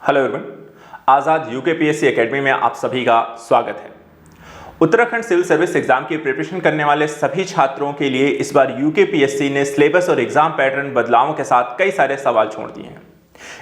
Hello everyone, आज़ाद UKPSC academy में आप सभी का स्वागत है। उत्तराखंड सिविल सर्विस एग्जाम की प्रिपरेशन करने वाले सभी छात्रों के लिए इस बार यूकेपीएससी ने सिलेबस और एग्जाम पैटर्न बदलावों के साथ कई सारे सवाल छोड़ दिए हैं।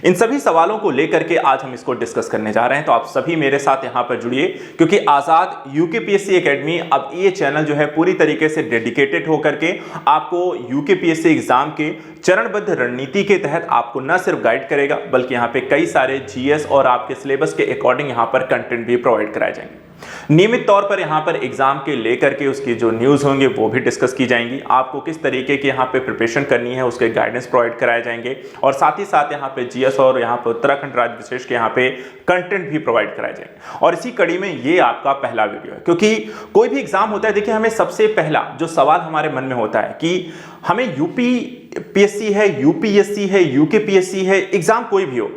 इन सभी सवालों को लेकर के आज हम इसको डिस्कस करने जा रहे हैं, तो आप सभी मेरे साथ यहां पर जुड़िए, क्योंकि आज़ाद यूकेपीएससी एकेडमी अब ये चैनल जो है पूरी तरीके से डेडिकेटेड होकर के आपको यूकेपीएससी एग्जाम के चरणबद्ध रणनीति के तहत आपको न सिर्फ गाइड करेगा, बल्कि यहाँ पे कई सारे जीएस और आपके सिलेबस के अकॉर्डिंग यहाँ पर कंटेंट भी प्रोवाइड कराए जाएंगे। नियमित तौर पर यहाँ पर एग्जाम के लेकर के उसकी जो न्यूज़ होंगे वो भी डिस्कस की जाएंगी। आपको किस तरीके की यहाँ पे प्रिपरेशन करनी है उसके गाइडेंस प्रोवाइड कराए जाएंगे, और साथ ही साथ यहाँ पे जीएस और यहाँ पे उत्तराखंड राज्य विशेष के यहाँ पे कंटेंट भी प्रोवाइड कराए जाएंगे। और इसी कड़ी में ये आपका पहला वीडियो है, क्योंकि कोई भी एग्जाम होता है, देखिए हमें सबसे पहला जो सवाल हमारे मन में होता है कि हमें यूपीपीएससी है, यूपीएससी है, यूकेपीएससी है, एग्जाम कोई भी हो,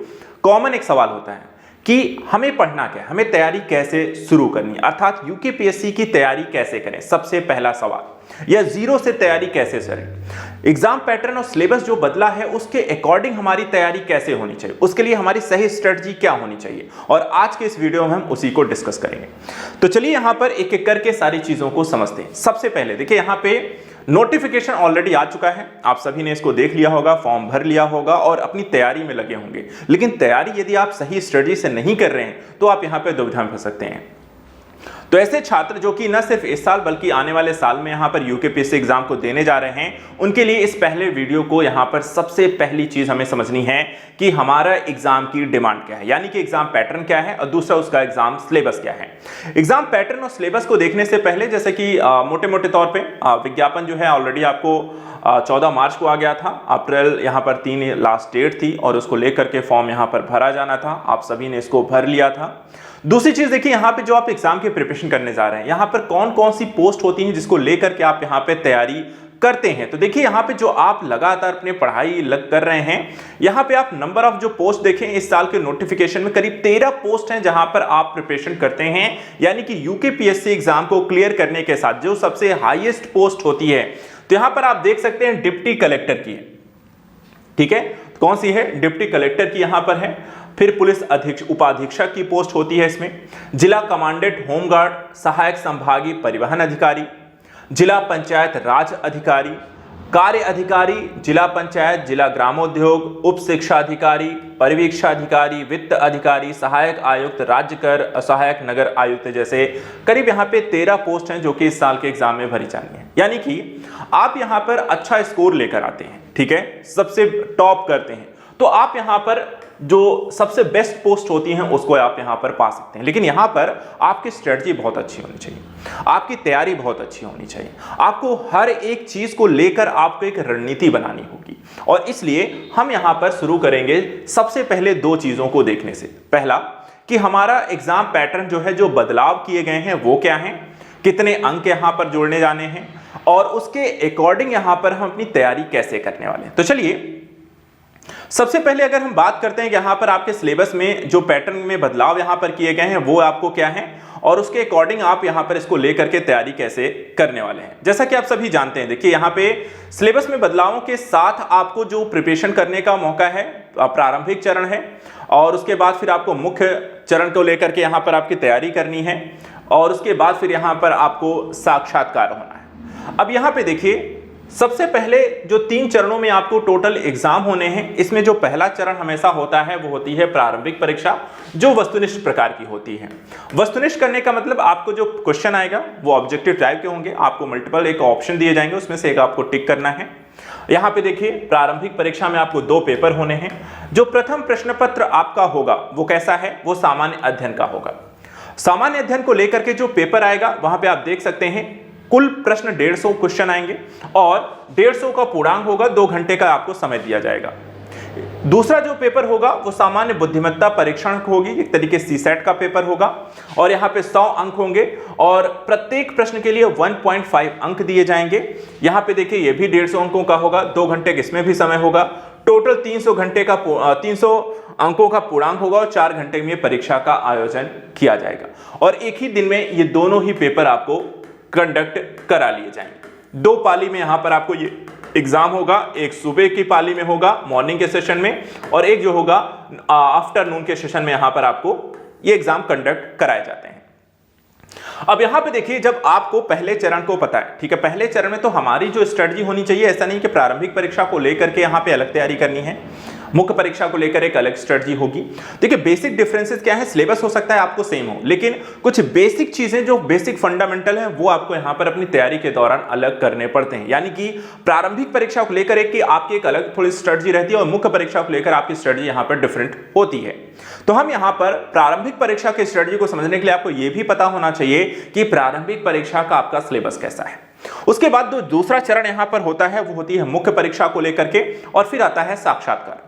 कॉमन एक सवाल होता है कि हमें पढ़ना क्या है, हमें तैयारी कैसे शुरू करनी है, अर्थात यूकेपीएससी की तैयारी कैसे करें। सबसे पहला सवाल, या जीरो से तैयारी कैसे करें। एग्जाम पैटर्न और सिलेबस जो बदला है उसके अकॉर्डिंग हमारी तैयारी कैसे होनी चाहिए, उसके लिए हमारी सही स्ट्रेटजी क्या होनी चाहिए, और आज के इस वीडियो में हम उसी को डिस्कस करेंगे। तो चलिए यहां पर एक एक करके सारी चीजों को समझते हैं। सबसे पहले देखिए, यहां पे नोटिफिकेशन ऑलरेडी आ चुका है, आप सभी ने इसको देख लिया होगा, फॉर्म भर लिया होगा और अपनी तैयारी में लगे होंगे। लेकिन तैयारी यदि आप सही स्ट्रेटजी से नहीं कर रहे हैं तो आप यहां पे दुविधा में फंस सकते हैं। तो ऐसे छात्र जो कि न सिर्फ इस साल बल्कि आने वाले साल में यहां पर यूकेपीएससी एग्जाम को देने जा रहे हैं, उनके लिए इस पहले वीडियो को यहां पर सबसे पहली चीज हमें समझनी है कि हमारा एग्जाम की डिमांड क्या है, यानी कि एग्जाम पैटर्न क्या है और दूसरा उसका एग्जाम सिलेबस क्या है। एग्जाम पैटर्न और सिलेबस को देखने से पहले, जैसे कि मोटे मोटे तौर पर विज्ञापन जो है ऑलरेडी आपको 14 मार्च को आ गया था, अप्रैल यहाँ पर 3 लास्ट डेट थी और उसको लेकर के फॉर्म यहाँ पर भरा जाना था, आप सभी ने इसको भर लिया था। दूसरी चीज देखिए, यहाँ पे जो आप एग्जाम की प्रिपरेशन करने जा रहे हैं, यहाँ पर कौन कौन सी पोस्ट होती हैं जिसको लेकर के आप यहाँ पे तैयारी करते हैं। तो देखिए यहाँ पे जो आप लगातार अपने पढ़ाई कर रहे हैं, यहाँ पे आप नंबर ऑफ जो पोस्ट देखें इस साल के नोटिफिकेशन में करीब 13 पोस्ट हैं जहां पर आप प्रिपरेशन करते हैं, यानी कि यूकेपीएससी एग्जाम को क्लियर करने के साथ जो सबसे हाईएस्ट पोस्ट होती है, तो यहां पर आप देख सकते हैं डिप्टी कलेक्टर की है। ठीक है, कौन सी है? डिप्टी कलेक्टर की यहां पर है। फिर पुलिस अधीक्षक उपाधीक्षक की पोस्ट होती है इसमें, जिला कमांडेंट होमगार्ड, सहायक संभागीय परिवहन अधिकारी, जिला पंचायत राज अधिकारी, कार्य अधिकारी, जिला पंचायत, जिला ग्रामोद्योग, उप शिक्षा अधिकारी, परिवीक्षा अधिकारी, वित्त अधिकारी, सहायक आयुक्त, राज्य कर, सहायक नगर आयुक्त जैसे करीब यहाँ पे 13 पोस्ट हैं जो कि इस साल के एग्जाम में भरी जानी है। यानी कि आप यहाँ पर अच्छा स्कोर लेकर आते हैं, ठीक है, सबसे टॉप करते हैं, तो आप यहाँ पर जो सबसे बेस्ट पोस्ट होती हैं उसको आप यहाँ पर पा सकते हैं। लेकिन यहाँ पर आपकी स्ट्रेटजी बहुत अच्छी होनी चाहिए, आपकी तैयारी बहुत अच्छी होनी चाहिए, आपको हर एक चीज को लेकर आपको एक रणनीति बनानी होगी। और इसलिए हम यहाँ पर शुरू करेंगे सबसे पहले 2 चीजों को देखने से। पहला कि हमारा एग्जाम पैटर्न जो है, जो बदलाव किए गए हैं वो क्या हैं, कितने अंक यहाँ पर जोड़ने जाने हैं, और उसके अकॉर्डिंग यहाँ पर हम अपनी तैयारी कैसे करने वाले हैं। तो चलिए सबसे पहले अगर हम बात करते हैं कि यहाँ पर आपके सिलेबस में जो पैटर्न में बदलाव यहाँ पर किए गए हैं वो आपको क्या है, और उसके अकॉर्डिंग आप यहाँ पर इसको लेकर के तैयारी कैसे करने वाले हैं। जैसा कि आप सभी जानते हैं, देखिए यहाँ पे सिलेबस में बदलावों के साथ आपको जो प्रिपरेशन करने का मौका है, प्रारंभिक चरण है, और उसके बाद फिर आपको मुख्य चरण को लेकर के यहाँ पर आपकी तैयारी करनी है, और उसके बाद फिर यहाँ पर आपको साक्षात्कार होना है। अब यहाँ पे देखिए, सबसे पहले जो 3 चरणों में आपको टोटल एग्जाम होने हैं, इसमें जो पहला चरण हमेशा होता है वो होती है प्रारंभिक परीक्षा, जो वस्तुनिष्ठ प्रकार की होती है। वस्तुनिष्ठ करने का मतलब आपको जो क्वेश्चन आएगा वो ऑब्जेक्टिव टाइप के होंगे, आपको मल्टीपल एक ऑप्शन दिए जाएंगे, उसमें से एक आपको टिक करना है। यहाँ पे देखिए, प्रारंभिक परीक्षा में आपको 2 पेपर होने हैं। जो प्रथम प्रश्न पत्र आपका होगा वो कैसा है, वो सामान्य अध्ययन का होगा। सामान्य अध्ययन को लेकर के जो पेपर आएगा वहां पे आप देख सकते हैं कुल प्रश्न 150 क्वेश्चन आएंगे, और 150 का पूर्णांक होगा, 2 घंटे का आपको समय दिया जाएगा। दूसरा जो पेपर होगा वो सामान्य बुद्धिमत्ता परीक्षण होगी, एक तरीके से सीसेट का पेपर होगा, और यहाँ पे 100 अंक होंगे, और प्रत्येक प्रश्न के लिए 1.5 अंक दिए जाएंगे। यहाँ पे देखिए ये भी 150 अंकों का होगा, 2 घंटे इसमें भी समय होगा, टोटल 300 अंकों का पूर्णांक होगा, और 4 घंटे में परीक्षा का आयोजन किया जाएगा, और एक ही दिन में ये दोनों ही पेपर आपको कंडक्ट करा लिए जाएंगे। 2 पाली में यहां पर आपको ये एग्जाम होगा, एक सुबह की पाली में होगा मॉर्निंग के सेशन में, और एक जो होगा आफ्टरनून के सेशन में यहां पर आपको ये एग्जाम कंडक्ट कराए जाते हैं। अब यहां पे देखिए, जब आपको पहले चरण को पता है, ठीक है, पहले चरण में तो हमारी जो स्ट्रेटजी होनी चाहिए, ऐसा नहीं कि प्रारंभिक परीक्षा को लेकर के यहां पे अलग तैयारी करनी है, मुख्य परीक्षा को लेकर एक अलग स्ट्रेटजी होगी। देखिए बेसिक डिफरेंसेस क्या है, सिलेबस हो सकता है आपको सेम हो, लेकिन कुछ बेसिक चीजें जो बेसिक फंडामेंटल है वो आपको यहां पर अपनी तैयारी के दौरान अलग करने पड़ते हैं। यानी कि प्रारंभिक परीक्षा को लेकर एक आपकी एक अलग थोड़ी स्ट्रेटजी रहती है और मुख्य परीक्षा को लेकर आपकी स्ट्रेटजी यहां पर डिफरेंट होती है। तो हम यहां पर प्रारंभिक परीक्षा की स्ट्रेटजी को समझने के लिए आपको यह भी पता होना चाहिए कि प्रारंभिक परीक्षा का आपका सिलेबस कैसा है। उसके बाद जो दूसरा चरण यहां पर होता है वो होती है मुख्य परीक्षा को लेकर के, और फिर आता है साक्षात्कार।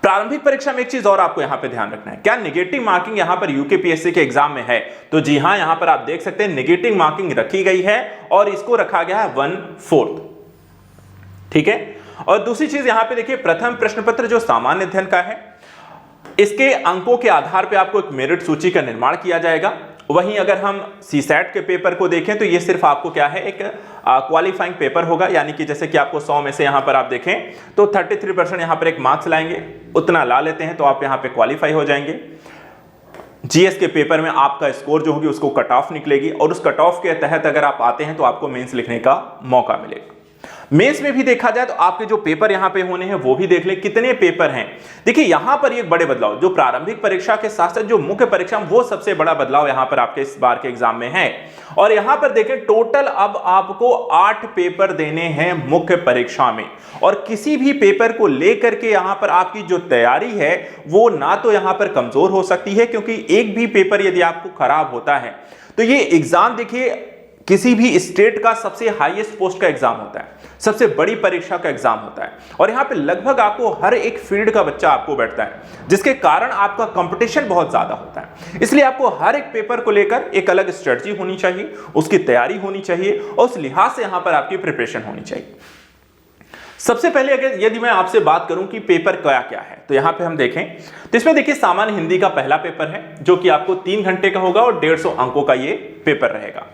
प्रारंभिक परीक्षा में एक चीज और आपको यहां पे ध्यान रखना है, क्या नेगेटिव मार्किंग यहां पर यूकेपीएससी के एग्जाम में है? तो जी हां, यहां पर आप देख सकते हैं नेगेटिव मार्किंग रखी गई है और इसको रखा गया है 1/4, ठीक है। और दूसरी चीज यहां पे देखिए, प्रथम प्रश्न पत्र जो सामान्य अध्ययन का है, इसके अंकों के आधार पर आपको एक मेरिट सूची का निर्माण किया जाएगा। वहीं अगर हम सीसैट के पेपर को देखें तो ये सिर्फ आपको क्या है, एक क्वालिफाइंग पेपर होगा, यानी कि जैसे कि आपको 100 में से यहां पर आप देखें तो 33% यहां पर एक मार्क्स लाएंगे, उतना ला लेते हैं तो आप यहां पे क्वालिफाई हो जाएंगे। जीएस के पेपर में आपका स्कोर जो होगी उसको कट ऑफ निकलेगी, और उस कट ऑफ के तहत अगर आप आते हैं तो आपको मेंस लिखने का मौका मिलेगा। मेंस में भी देखा जाए तो आपके जो पेपर यहां पे होने हैं वो भी देख लें कितने पेपर हैं। देखिए यहां पर एक बड़े बदलाव, जो प्रारंभिक परीक्षा के साथ साथ जो मुख्य परीक्षा, वो सबसे बड़ा बदलाव यहां पर आपके इस बार के एग्जाम में है। और यहां पर देखें टोटल अब आपको 8 पेपर देने हैं मुख्य परीक्षा में, और किसी भी पेपर को लेकर के यहां पर आपकी जो तैयारी है वो ना तो यहां पर कमजोर हो सकती है, क्योंकि एक भी पेपर यदि आपको खराब होता है तो ये एग्जाम देखिए किसी भी स्टेट का सबसे हाईएस्ट पोस्ट का एग्जाम होता है, सबसे बड़ी परीक्षा का एग्जाम होता है, और यहां पे लगभग आपको हर एक फील्ड का बच्चा आपको बैठता है, जिसके कारण आपका कंपटीशन बहुत ज्यादा होता है। इसलिए आपको हर एक पेपर को लेकर एक अलग स्ट्रेटजी होनी चाहिए, उसकी तैयारी होनी चाहिए, और उस लिहाज से यहां पर आपकी प्रिपरेशन होनी चाहिए। सबसे पहले अगर यदि मैं आपसे बात करूं कि पेपर क्या क्या है, तो यहां पे हम देखें तो इसमें देखिए सामान्य हिंदी का पहला पेपर है जो कि आपको 3 घंटे का होगा और 150 अंकों का ये पेपर रहेगा।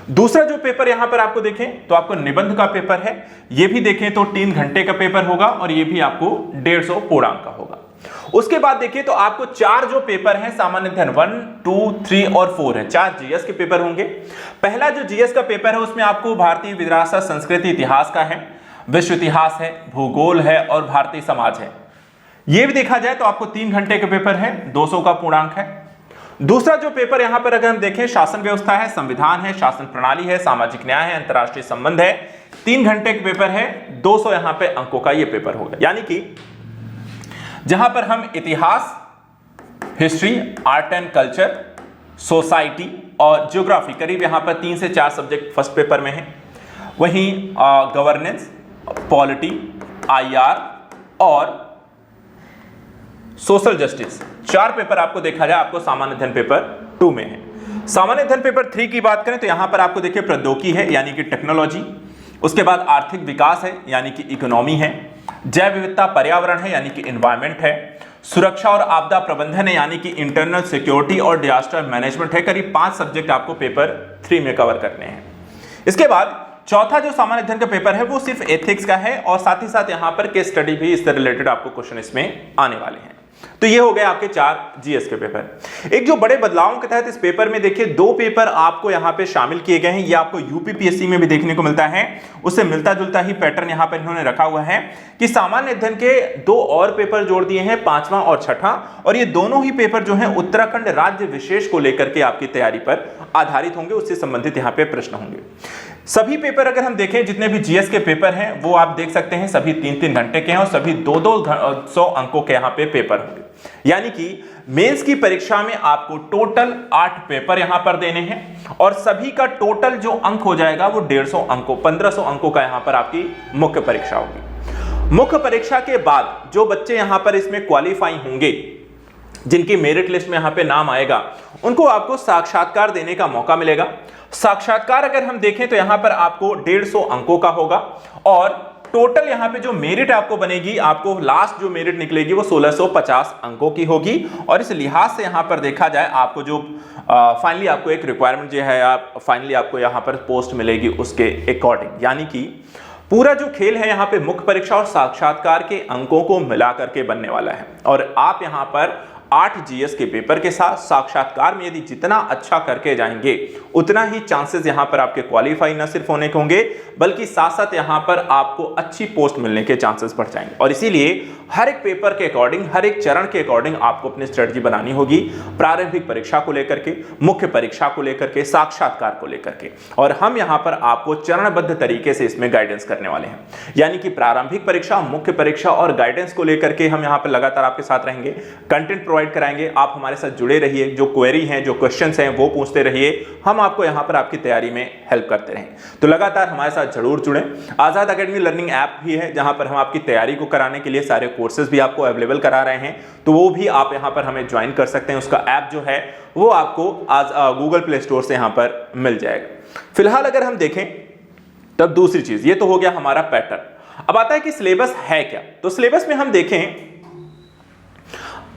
दूसरा जो पेपर यहां पर आपको देखें तो आपको निबंध का पेपर है, ये भी देखें तो 3 घंटे का पेपर होगा और ये भी आपको 150 पूर्णांक का होगा। उसके बाद देखिए तो आपको 4 जो पेपर हैं सामान्य अध्ययन 1, 2, 3 और 4 है, 4 जीएस के पेपर होंगे। पहला जो जीएस का पेपर है उसमें आपको भारतीय विरासत, संस्कृति, इतिहास का है, विश्व इतिहास है, भूगोल है और भारतीय समाज है। ये भी देखा जाए तो आपको 3 घंटे का पेपर है, 200 का पूर्णांक है। दूसरा जो पेपर यहां पर अगर हम देखें, शासन व्यवस्था है, संविधान है, शासन प्रणाली है, सामाजिक न्याय है, अंतरराष्ट्रीय संबंध है, 3 घंटे का पेपर है, 200 यहां पे अंकों का ये पेपर होगा। यानी कि जहां पर हम इतिहास, history, art and culture, society और ज्योग्राफी करीब यहां पर 3 से 4 सब्जेक्ट फर्स्ट पेपर में है, वहीं गवर्नेंस, पॉलिटी, आईआर और सोशल जस्टिस 4 पेपर आपको देखा जाए आपको सामान्य अध्ययन पेपर 2 में है। सामान्य अध्ययन पेपर 3 की बात करें तो यहां पर आपको देखिए प्रौद्योगिकी है यानी कि टेक्नोलॉजी, उसके बाद आर्थिक विकास है यानी कि इकोनॉमी है, जैव विविधता पर्यावरण है यानी कि एनवायरमेंट है, सुरक्षा और आपदा प्रबंधन है यानी कि इंटरनल सिक्योरिटी और डिजास्टर मैनेजमेंट है। करीब 5 सब्जेक्ट आपको पेपर 3 में कवर करने हैं। इसके बाद चौथा जो सामान्य अध्ययन का पेपर है वो सिर्फ एथिक्स का है और साथ ही साथ यहां पर केस स्टडी भी इससे रिलेटेड आपको क्वेश्चन इसमें आने वाले हैं। तो ये हो गए आपके 4 जीएस के पेपर। एक जो बड़े बदलावों के तहत इस पेपर में देखिए 2 पेपर आपको यहां पे शामिल किए गए हैं, ये आपको यूपीपीएससी में भी देखने को मिलता है, उससे मिलता जुलता ही पैटर्न यहां पर इन्होंने रखा हुआ है कि सामान्य अध्ययन के 2 और पेपर जोड़ दिए हैं, 5वां और 6ठा, और ये दोनों ही पेपर जो हैं उत्तराखंड राज्य विशेष को लेकर के आपकी तैयारी पर आधारित होंगे, उससे संबंधित यहां पे प्रश्न होंगे। सभी पेपर अगर हम देखें जितने भी जीएस के पेपर हैं वो आप देख सकते हैं सभी 3-3 घंटे के हैं और सभी 200 अंकों के यहां पे पेपर होंगे। यानी कि मेंस की परीक्षा में आपको टोटल 8 पेपर यहां पर देने हैं और सभी का टोटल जो अंक हो जाएगा वो 150 अंकों 1500 अंकों का यहां पर आपकी मुख्य परीक्षा होगी। मुख्य परीक्षा के बाद जो बच्चे यहां पर इसमें क्वालिफाई होंगे, जिनकी मेरिट लिस्ट में यहां पे नाम आएगा, उनको आपको साक्षात्कार देने का मौका मिलेगा। साक्षात्कार अगर हम देखें तो यहां पर आपको 150 अंकों का होगा और टोटल यहां पे जो मेरिट आपको बनेगी, आपको लास्ट जो मेरिट निकलेगी वो 1650 अंकों की होगी। और इस लिहाज से यहां पर देखा जाए आपको जो फाइनली आपको एक रिक्वायरमेंट जो है, आप फाइनली आपको यहां पर पोस्ट मिलेगी उसके अकॉर्डिंग, यानी कि पूरा जो खेल है यहाँ पे मुख्य परीक्षा और साक्षात्कार के अंकों को मिला करके बनने वाला है और आप यहाँ पर 8 जीएस के पेपर के साथ साक्षात्कार में यदि जितना अच्छा करके जाएंगे उतना ही चांसेस यहां पर आपके क्वालिफाई न सिर्फ होने के होंगे बल्कि साथ साथ यहां पर आपको अच्छी पोस्ट मिलने के चांसेस बढ़ जाएंगे। और इसीलिए हर एक पेपर के अकॉर्डिंग, हर एक चरण के अकॉर्डिंग आपको अपनी स्ट्रेटजी बनानी होगी, प्रारंभिक परीक्षा को लेकर के, मुख्य परीक्षा को लेकर के, साक्षात्कार को लेकर के। और हम यहां पर आपको चरणबद्ध तरीके से इसमें गाइडेंस करने वाले हैं, यानी कि प्रारंभिक परीक्षा, मुख्य परीक्षा और गाइडेंस को लेकर के हम यहां पर लगातार आपके साथ रहेंगे, कंटेंट प्रोवाइड कराएंगे। आप हमारे साथ जुड़े रहिए, जो क्वेरी हैं, जो क्वेश्चंस हैं वो पूछते रहिए, हम आपको यहां पर आपकी तैयारी में हेल्प करते रहें। तो लगातार हमारे साथ जरूर जुड़ें। आजाद एकेडमी लर्निंग ऐप भी है जहां पर हम आपकी तैयारी को कराने के लिए सारे कोर्सेज भी आपको अवेलेबल करा रहे हैं, तो वो भी आप यहां पर हमें ज्वाइन कर सकते हैं। उसका ऐप जो है वो आपको आज गूगल प्ले स्टोर से यहां पर मिल जाएगा। फिलहाल अगर हम देखें तब दूसरी चीज, ये तो हो गया हमारा पैटर्न। अब आता है कि सिलेबस है क्या। तो सिलेबस में हम देखें,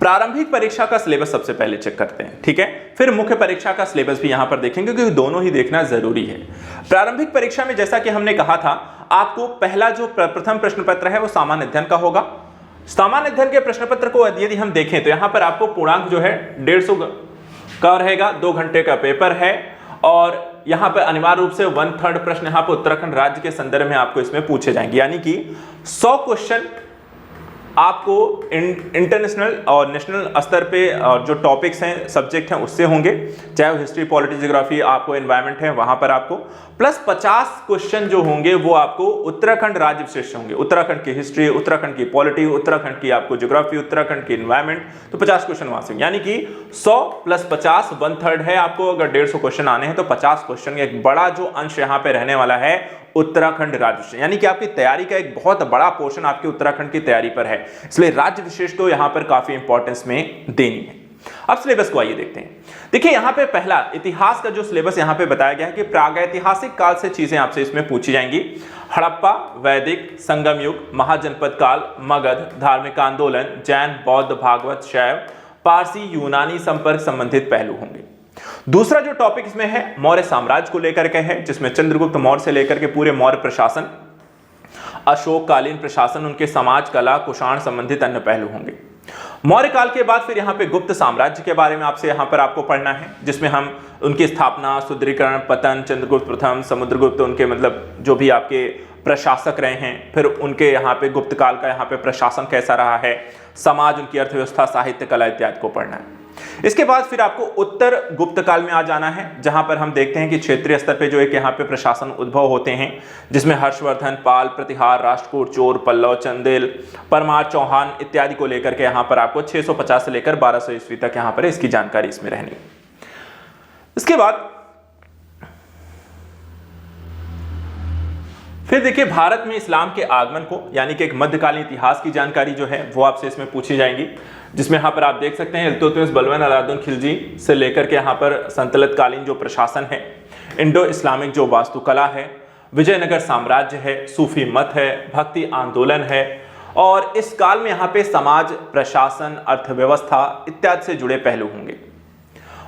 प्रारंभिक परीक्षा का सिलेबस सबसे पहले चेक करते हैं, ठीक है। फिर मुख्य परीक्षा का सिलेबस भी यहां पर देखेंगे क्योंकि दोनों ही देखना जरूरी है। प्रारंभिक परीक्षा में जैसा कि हमने कहा था, आपको पहला जो प्रथम प्रश्न पत्र है वो सामान्य अध्ययन का होगा। सामान्य अध्ययन के प्रश्न पत्र को यदि हम देखें तो यहां पर आपको पूर्णांक जो है 150 का रहेगा, 2 घंटे का पेपर है और यहां पर अनिवार्य रूप से 1/3 प्रश्न यहां पर उत्तराखंड राज्य के संदर्भ में आपको इसमें पूछे जाएंगे, यानी कि 100 क्वेश्चन आपको इंटरनेशनल और नेशनल स्तर पे जो टॉपिक्स हैं, सब्जेक्ट हैं, उससे होंगे, चाहे वो हिस्ट्री, पॉलिटिक्स, ज्योग्राफी, आपको एनवायरनमेंट है वहां पर आपको, प्लस 50 क्वेश्चन जो होंगे वो आपको उत्तराखंड राज्य विशेष होंगे। उत्तराखंड की हिस्ट्री, उत्तराखंड की पॉलिटी, उत्तराखंड की आपको ज्योग्राफी, उत्तराखंड की एनवायरनमेंट, तो 50 क्वेश्चन वहां से, यानी कि 100 + 50 1/3 है। आपको अगर 150 क्वेश्चन आने हैं तो 50 क्वेश्चन का एक बड़ा जो अंश यहाँ पे रहने वाला है उत्तराखंड राज्य विशेष, यानी कि आपकी तैयारी का एक बहुत बड़ा पोर्शन आपके उत्तराखंड की तैयारी पर है, इसलिए राज्य विशेष को यहां पर काफी इंपॉर्टेंस में देनी है। अब सिलेबस को आइए देखते हैं। देखिए यहां पे पहला इतिहास का जो सिलेबस यहां पे बताया गया है कि प्रागैतिहासिक काल से चीजें आपसे इसमें पूछी जाएंगी। हड़प्पा, वैदिक, संगम युग, महाजनपद काल, मगध, धार्मिक आंदोलन, जैन, बौद्ध, भागवत, शैव, पारसी, यूनानी संपर्क संबंधित पहलू होंगे। दूसरा जो टॉपिक इसमें है मौर्य साम्राज्य को लेकर के है, जिसमें चंद्रगुप्त मौर्य से लेकर के पूरे मौर्य प्रशासन, अशोक कालीन प्रशासन, उनके समाज, कला, कुषाण संबंधित अन्य पहलू होंगे। मौर्य काल के बाद फिर यहाँ पे गुप्त साम्राज्य के बारे में आपसे यहाँ पर आपको पढ़ना है, जिसमें हम उनकी स्थापना, सुदृढ़ीकरण, पतन, चंद्रगुप्त प्रथम, समुद्रगुप्त, उनके मतलब जो भी आपके प्रशासक रहे हैं, फिर उनके यहाँ पे गुप्त काल का यहाँ पे प्रशासन कैसा रहा है, समाज, उनकी अर्थव्यवस्था, साहित्य, कला इत्यादि को पढ़ना है। इसके बाद फिर आपको उत्तर गुप्त काल में आ जाना है, जहां पर हम देखते हैं कि क्षेत्रीय स्तर पे जो एक यहाँ पे प्रशासन उद्भव होते हैं, जिसमें हर्षवर्धन, पाल, प्रतिहार, राष्ट्रकूट, चोर, पल्लव, चंदेल, परमार, चौहान इत्यादि को लेकर के यहाँ पर आपको 650 से लेकर 1200 ईस्वी तक यहाँ पर इसकी जानकारी इसमें रहनी। इसके बाद फिर देखिए भारत में इस्लाम के आगमन को, यानी कि एक मध्यकालीन इतिहास की जानकारी जो है वो आपसे इसमें पूछी जाएंगी, जिसमें यहाँ पर आप देख सकते हैं इल्तुतमिश, बलबन, अलाउद्दीन खिलजी से लेकर के यहाँ पर संतलत कालीन जो प्रशासन है, इंडो इस्लामिक जो वास्तुकला है, विजयनगर साम्राज्य है, सूफी मत है, भक्ति आंदोलन है, और इस काल में यहाँ पे समाज, प्रशासन, अर्थव्यवस्था इत्यादि से जुड़े पहलू होंगे।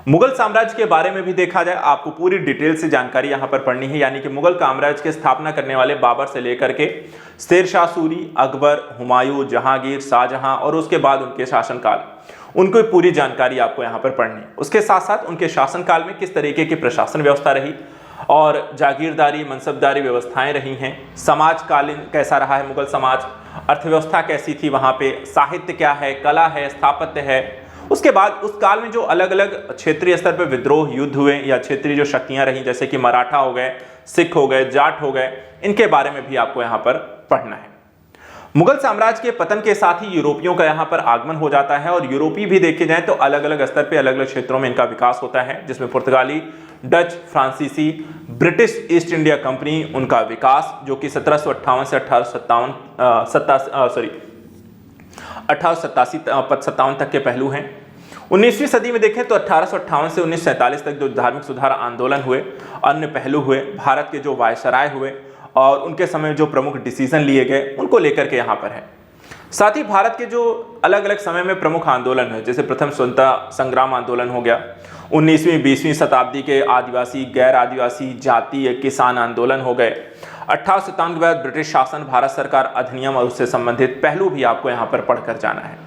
मुगल साम्राज्य के बारे में भी देखा जाए, आपको पूरी डिटेल से जानकारी यहां पर पढ़नी है, यानी कि मुगल साम्राज्य की स्थापना करने वाले बाबर से लेकर के शेर शाह सूरी, अकबर, हुमायूं, जहांगीर, शाहजहां और उसके बाद उनके शासनकाल, उनको पूरी जानकारी आपको यहां पर पढ़नी है। उसके साथ साथ उनके शासनकाल में किस तरीके की प्रशासन व्यवस्था रही और जागीरदारी, मनसबदारी व्यवस्थाएं रही हैं, समाजकालीन कैसा रहा है मुगल समाज, अर्थव्यवस्था कैसी थी वहां पे, साहित्य क्या है, कला है, स्थापत्य है। उसके बाद उस काल में जो अलग अलग क्षेत्रीय स्तर पर विद्रोह, युद्ध हुए या क्षेत्रीय जो शक्तियां रहीं, जैसे कि मराठा हो गए, सिख हो गए, जाट हो गए, इनके बारे में भी आपको यहां पर पढ़ना है। मुगल साम्राज्य के पतन के साथ ही यूरोपियों का यहां पर आगमन हो जाता है, और यूरोपीय भी देखे जाए तो अलग अलग स्तर पे अलग अलग क्षेत्रों में इनका विकास होता है, जिसमें पुर्तगाली, डच, फ्रांसीसी, ब्रिटिश ईस्ट इंडिया कंपनी, उनका विकास जो कि 1758 से 1857 तक के पहलू हैं। 19वीं सदी में देखें तो 1858 से 1947 तक जो धार्मिक सुधार आंदोलन हुए, अन्य पहलू हुए, भारत के जो वायसराय हुए और उनके समय जो प्रमुख डिसीजन लिए गए उनको लेकर के यहाँ पर है। साथ ही भारत के जो अलग अलग समय में प्रमुख आंदोलन है, जैसे प्रथम स्वतंत्रता संग्राम आंदोलन हो गया, 19वीं 20वीं शताब्दी के आदिवासी, गैर आदिवासी, जातीय, किसान आंदोलन हो गए, 1857 के बाद ब्रिटिश शासन, भारत सरकार अधिनियम और उससे संबंधित पहलू भी आपको यहाँ पर पढ़कर जाना है।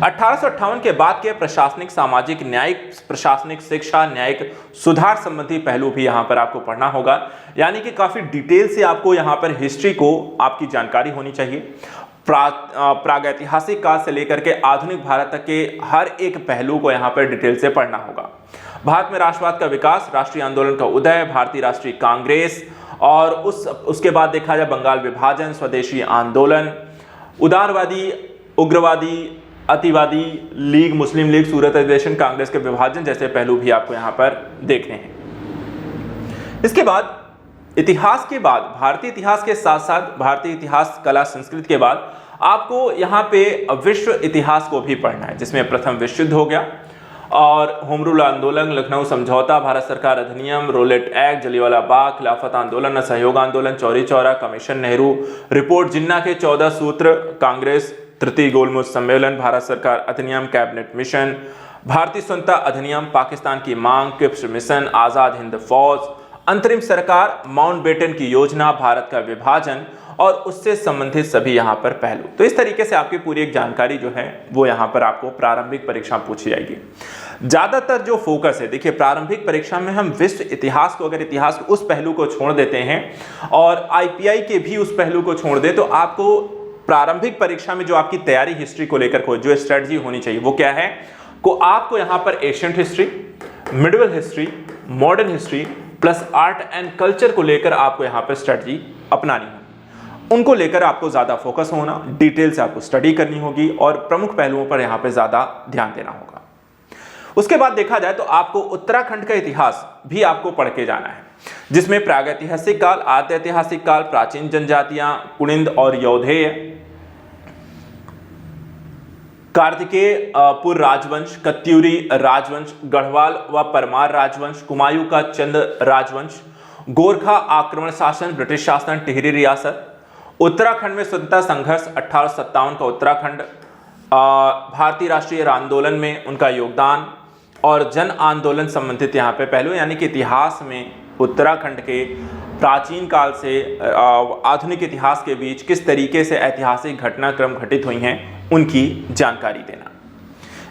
1858 के बाद के प्रशासनिक, सामाजिक, न्यायिक, प्रशासनिक, शिक्षा, न्यायिक सुधार संबंधी पहलू भी यहाँ पर आपको पढ़ना होगा। यानी कि काफी डिटेल से आपको यहाँ पर हिस्ट्री को आपकी जानकारी होनी चाहिए। प्रागैतिहासिक काल से लेकर के आधुनिक भारत तक के हर एक पहलू को यहाँ पर डिटेल से पढ़ना होगा। भारत में राष्ट्रवाद का विकास, राष्ट्रीय आंदोलन का उदय, भारतीय राष्ट्रीय कांग्रेस, और उसके बाद देखा जाए बंगाल विभाजन, स्वदेशी आंदोलन, उदारवादी, उग्रवादी, अतिवादी लीग, मुस्लिम लीग, सूरत अधिवेशन, कांग्रेस के विभाजन जैसे पहलू भी आपको यहां पर देखने हैं। इसके बाद इतिहास के बाद, भारतीय इतिहास के साथ साथ भारतीय इतिहास, कला, संस्कृति के बाद आपको यहां पे विश्व इतिहास को भी पढ़ना है, जिसमें प्रथम विश्व युद्ध हो गया और होम रूल आंदोलन, लखनऊ समझौता, भारत सरकार अधिनियम, रोलेट एक्ट, जलियांवाला बाग, खिलाफत आंदोलन, असहयोग आंदोलन, चौरी चौरा, कमीशन नेहरू रिपोर्ट, जिन्ना के 14 सूत्र, कांग्रेस, तृतीय गोलमेज सम्मेलन, भारत सरकार अधिनियम, कैबिनेट मिशन, भारतीय स्वतंत्रता अधिनियम, पाकिस्तान की मांग, क्रिप्स मिशन, आजाद हिंद फौज, अंतरिम सरकार, माउंटबेटन की योजना, भारत का विभाजन और उससे संबंधित सभी यहाँ पर पहलू। तो इस तरीके से आपकी पूरी एक जानकारी जो है वो यहाँ पर आपको प्रारंभिक परीक्षा पूछी जाएगी। ज्यादातर जो फोकस है, देखिए प्रारंभिक परीक्षा में हम विश्व इतिहास को, अगर इतिहास के उस पहलू को छोड़ देते हैं और आईपीआई के भी उस पहलू को छोड़ दे, तो आपको प्रारंभिक परीक्षा में जो आपकी तैयारी हिस्ट्री को लेकर को जो स्ट्रेटजी होनी चाहिए वो क्या है, को आपको यहां पर ancient history, medieval history, modern history plus art and culture को लेकर आपको यहां पर स्ट्रेटजी अपनानी है। उनको लेकर आपको ज्यादा फोकस होना, डिटेल से आपको स्टडी करनी होगी और प्रमुख पहलुओं पर यहां पर ज्यादा ध्यान देना होगा। उसके बाद देखा जाए तो आपको उत्तराखंड का इतिहास भी आपको पढ़ के जाना है, जिसमें प्रागैतिहासिक काल, आद्य ऐतिहासिक काल, प्राचीन जनजातियां, कुनिंद और यौधेय, कार्तिकेय राजवंश, कत्यूरी राजवंश, गढ़वाल व परमार राजवंश, कुमायूं का चंद राजवंश, गोरखा आक्रमण शासन, ब्रिटिश शासन, टिहरी रियासत, उत्तराखंड में स्वतंत्रता संघर्ष 1857 का उत्तराखंड, भारतीय राष्ट्रीय आंदोलन में उनका योगदान और जन आंदोलन संबंधित यहाँ पे पहलू, यानी कि इतिहास में उत्तराखंड के प्राचीन काल से आधुनिक इतिहास के बीच किस तरीके से ऐतिहासिक घटनाक्रम घटित हुई हैं उनकी जानकारी देना।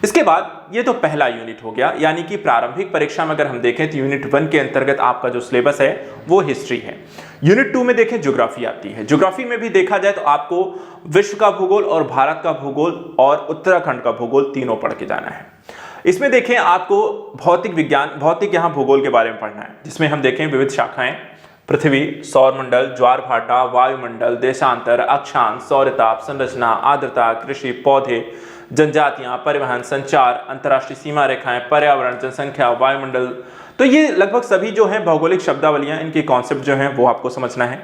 इसके बाद ये तो पहला यूनिट हो गया, यानी कि प्रारंभिक परीक्षा में अगर हम देखें तो यूनिट 1 के अंतर्गत आपका जो सिलेबस है वो हिस्ट्री है। यूनिट 2 में देखें ज्योग्राफी आती है। ज्योग्राफी में भी देखा जाए तो आपको विश्व का भूगोल और भारत का भूगोल और उत्तराखंड का भूगोल तीनों पढ़ के जाना है। इसमें देखें आपको भौतिक विज्ञान, भौतिक यहाँ भूगोल के बारे में पढ़ना है, जिसमें हम देखें विविध शाखाएं, पृथ्वी, सौरमंडल, ज्वार भाटा, वायुमंडल, देशांतर, अक्षांश, सौरताप, संरचना, आर्द्रता, कृषि, पौधे, जनजातियां, परिवहन, संचार, अंतर्राष्ट्रीय सीमा रेखाएं, पर्यावरण, जनसंख्या, वायुमंडल। तो ये लगभग सभी जो हैं भौगोलिक शब्दावलियां, इनके कॉन्सेप्ट जो हैं वो आपको समझना है।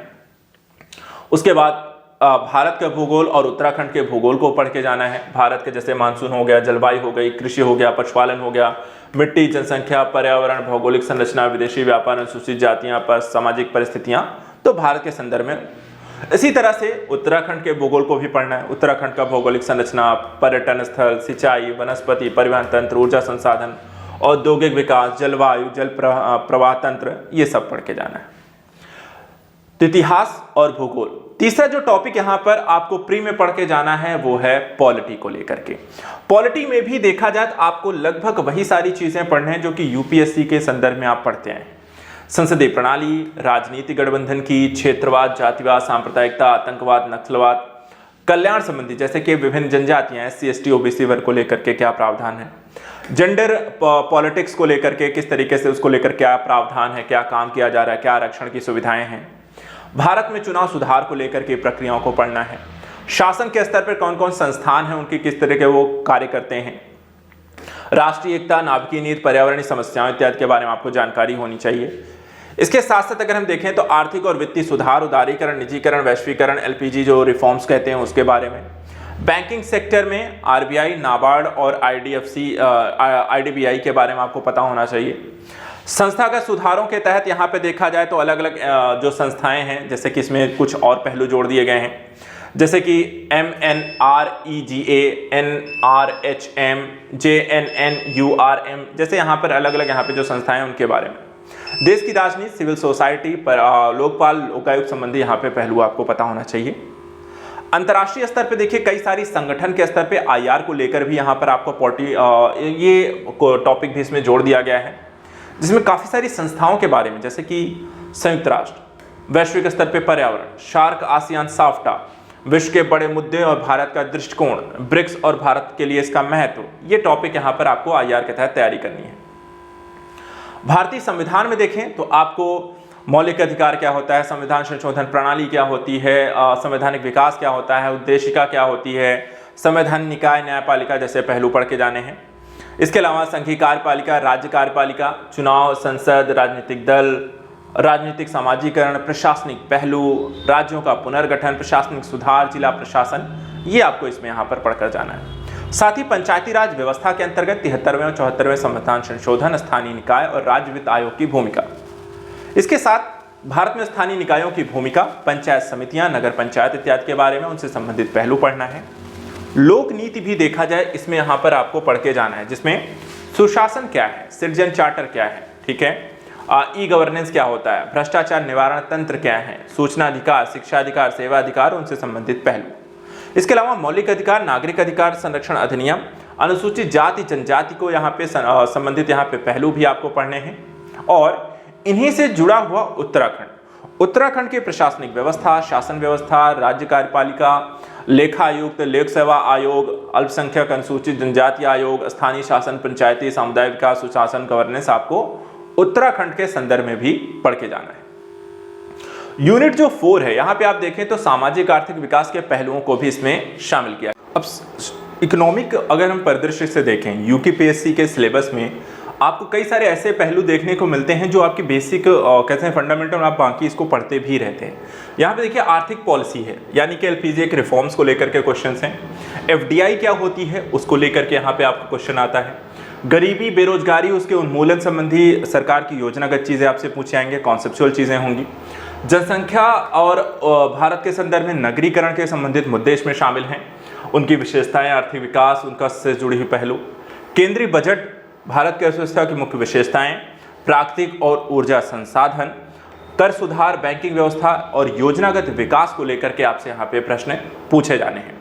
उसके बाद भारत का भूगोल और उत्तराखंड के भूगोल को पढ़ के जाना है। भारत के जैसे मानसून हो गया, जलवायु हो गई, कृषि हो गया, पशुपालन हो गया, मिट्टी, जनसंख्या, पर्यावरण, भौगोलिक संरचना, विदेशी व्यापार, अनुसूचित जातियां पर सामाजिक परिस्थितियां, तो भारत के संदर्भ में। इसी तरह से उत्तराखंड के भूगोल को भी पढ़ना है। उत्तराखंड का भौगोलिक संरचना, पर्यटन स्थल, सिंचाई, वनस्पति, परिवहन तंत्र, ऊर्जा संसाधन, औद्योगिक विकास, जलवायु, जल प्रवाह तंत्र, ये सब पढ़ के जाना है। तो इतिहास और भूगोल। तीसरा जो टॉपिक यहां पर आपको प्री में पढ़ के जाना है वो है पॉलिटी को लेकर के। पॉलिटी में भी देखा जाए तो आपको लगभग वही सारी चीजें पढ़ने हैं जो कि यूपीएससी के संदर्भ में आप पढ़ते हैं। संसदीय प्रणाली, राजनीति गठबंधन की, क्षेत्रवाद, जातिवाद, सांप्रदायिकता, आतंकवाद, नक्सलवाद, कल्याण संबंधी जैसे कि विभिन्न जनजातियां, एससी, एसटी, ओबीसी वर्ग को लेकर के क्या प्रावधान है, जेंडर पॉलिटिक्स को लेकर के किस तरीके से उसको लेकर क्या प्रावधान है, क्या काम किया जा रहा है, क्या आरक्षण की सुविधाएं हैं, भारत में चुनाव सुधार को लेकर के प्रक्रियाओं को पढ़ना है, शासन के स्तर पर कौन कौन संस्थान हैं, उनकी किस तरह के वो कार्य करते हैं, राष्ट्रीय एकता, नाभिकीय नीति, पर्यावरणीय समस्याओं इत्यादि के बारे में आपको जानकारी होनी चाहिए। इसके साथ साथ अगर हम देखें तो आर्थिक और वित्तीय सुधार, उदारीकरण, निजीकरण, वैश्वीकरण, एलपीजी जो रिफॉर्म्स कहते हैं उसके बारे में, बैंकिंग सेक्टर में आरबीआई, नाबार्ड और आईडीबीआई के बारे में आपको पता होना चाहिए। संस्थागत सुधारों के तहत यहाँ पे देखा जाए तो अलग अलग जो संस्थाएं हैं, जैसे कि इसमें कुछ और पहलू जोड़ दिए गए हैं, जैसे कि MNREGA, NRHM, JNNURM, जैसे यहाँ पर अलग अलग यहाँ पे जो संस्थाएं हैं उनके बारे में। देश की राजनीति, सिविल सोसाइटी पर लोकपाल लोकायुक्त संबंधी यहाँ पे पहलू आपको पता होना चाहिए। अंतर्राष्ट्रीय स्तर पे देखिए कई सारी संगठन के स्तर पे आईआर को लेकर भी यहाँ पर आपको ये टॉपिक भी इसमें जोड़ दिया गया है, जिसमें काफ़ी सारी संस्थाओं के बारे में, जैसे कि संयुक्त राष्ट्र, वैश्विक स्तर पे पर्यावरण, शार्क, आसियान, साफ्टा, विश्व के बड़े मुद्दे और भारत का दृष्टिकोण, ब्रिक्स और भारत के लिए इसका महत्व, ये टॉपिक यहाँ पर आपको आईआर के तहत तैयारी करनी है। भारतीय संविधान में देखें तो आपको मौलिक अधिकार क्या होता है, संविधान संशोधन प्रणाली क्या होती है, संवैधानिक विकास क्या होता है, उद्देशिका क्या होती है, संवैधान निकाय, न्यायपालिका जैसे पहलू पढ़ के जाने हैं। इसके अलावा संघीय कार्यपालिका, राज्य कार्यपालिका, चुनाव, संसद, राजनीतिक दल, राजनीतिक समाजीकरण, प्रशासनिक पहलू, राज्यों का पुनर्गठन, प्रशासनिक सुधार, जिला प्रशासन, ये आपको इसमें यहाँ पर पढ़कर जाना है। साथ ही पंचायती राज व्यवस्था के अंतर्गत 73वें और 74वें संविधान संशोधन, स्थानीय निकाय और राज्य वित्त आयोग की भूमिका। इसके साथ भारत में स्थानीय निकायों की भूमिका, पंचायत समितियां, नगर पंचायत इत्यादि के बारे में उनसे संबंधित पहलू पढ़ना है। लोक नीति भी देखा जाए इसमें यहाँ पर आपको पढ़ के जाना है, जिसमें सुशासन क्या है, सिटीजन चार्टर क्या है, ठीक है, ई गवर्नेंस क्या होता है, भ्रष्टाचार निवारण तंत्र क्या है, सूचना अधिकार, शिक्षा अधिकार, सेवा अधिकार, उनसे संबंधित पहलू। इसके अलावा मौलिक अधिकार, नागरिक अधिकार संरक्षण अधिनियम, अनुसूचित जाति जनजाति को यहाँ पे संबंधित यहाँ पे पहलू भी आपको पढ़ने हैं। और इन्हीं से जुड़ा हुआ उत्तराखंड के प्रशासनिक व्यवस्था, शासन व्यवस्था, राज्य कार्यपालिका, लेखा आयुक्त, लोक सेवा आयोग, अल्पसंख्यक अनुसूचित जनजाति आयोग, स्थानीय शासन, पंचायती सामुदायिक विकास, सुशासन, गवर्नेंस आपको उत्तराखंड के संदर्भ में भी पढ़ के जाना है। यूनिट जो 4 है, यहाँ पे आप देखें तो सामाजिक आर्थिक विकास के पहलुओं को भी इसमें शामिल किया। अब इकोनॉमिक अगर हम परिदृश्य से देखें, यूकेपीएससी के सिलेबस में आपको कई सारे ऐसे पहलू देखने को मिलते हैं जो आपकी बेसिक कहते हैं फंडामेंटल, आप बाकी इसको पढ़ते भी रहते हैं। यहाँ पे देखिए आर्थिक पॉलिसी है, यानी कि एलपीजी के रिफॉर्म्स को लेकर के क्वेश्चंस हैं। एफडीआई क्या होती है उसको लेकर के यहाँ पे आपको क्वेश्चन आता है। गरीबी, बेरोजगारी, उसके उन्मूलन संबंधी सरकार की योजनागत चीज़ें आपसे पूछे जाएंगे, कॉन्सेप्चुअल चीज़ें होंगी। जनसंख्या और भारत के संदर्भ में नगरीकरण के संबंधित मुद्दे इसमें शामिल हैं, उनकी विशेषताएं, आर्थिक विकास, उनका से जुड़ी हुई पहलू। केंद्रीय बजट, भारत की अर्थव्यवस्था की मुख्य विशेषताएं, प्राकृतिक और ऊर्जा संसाधन, कर सुधार, बैंकिंग व्यवस्था और योजनागत विकास को लेकर के आपसे यहाँ पे प्रश्न पूछे जाने हैं।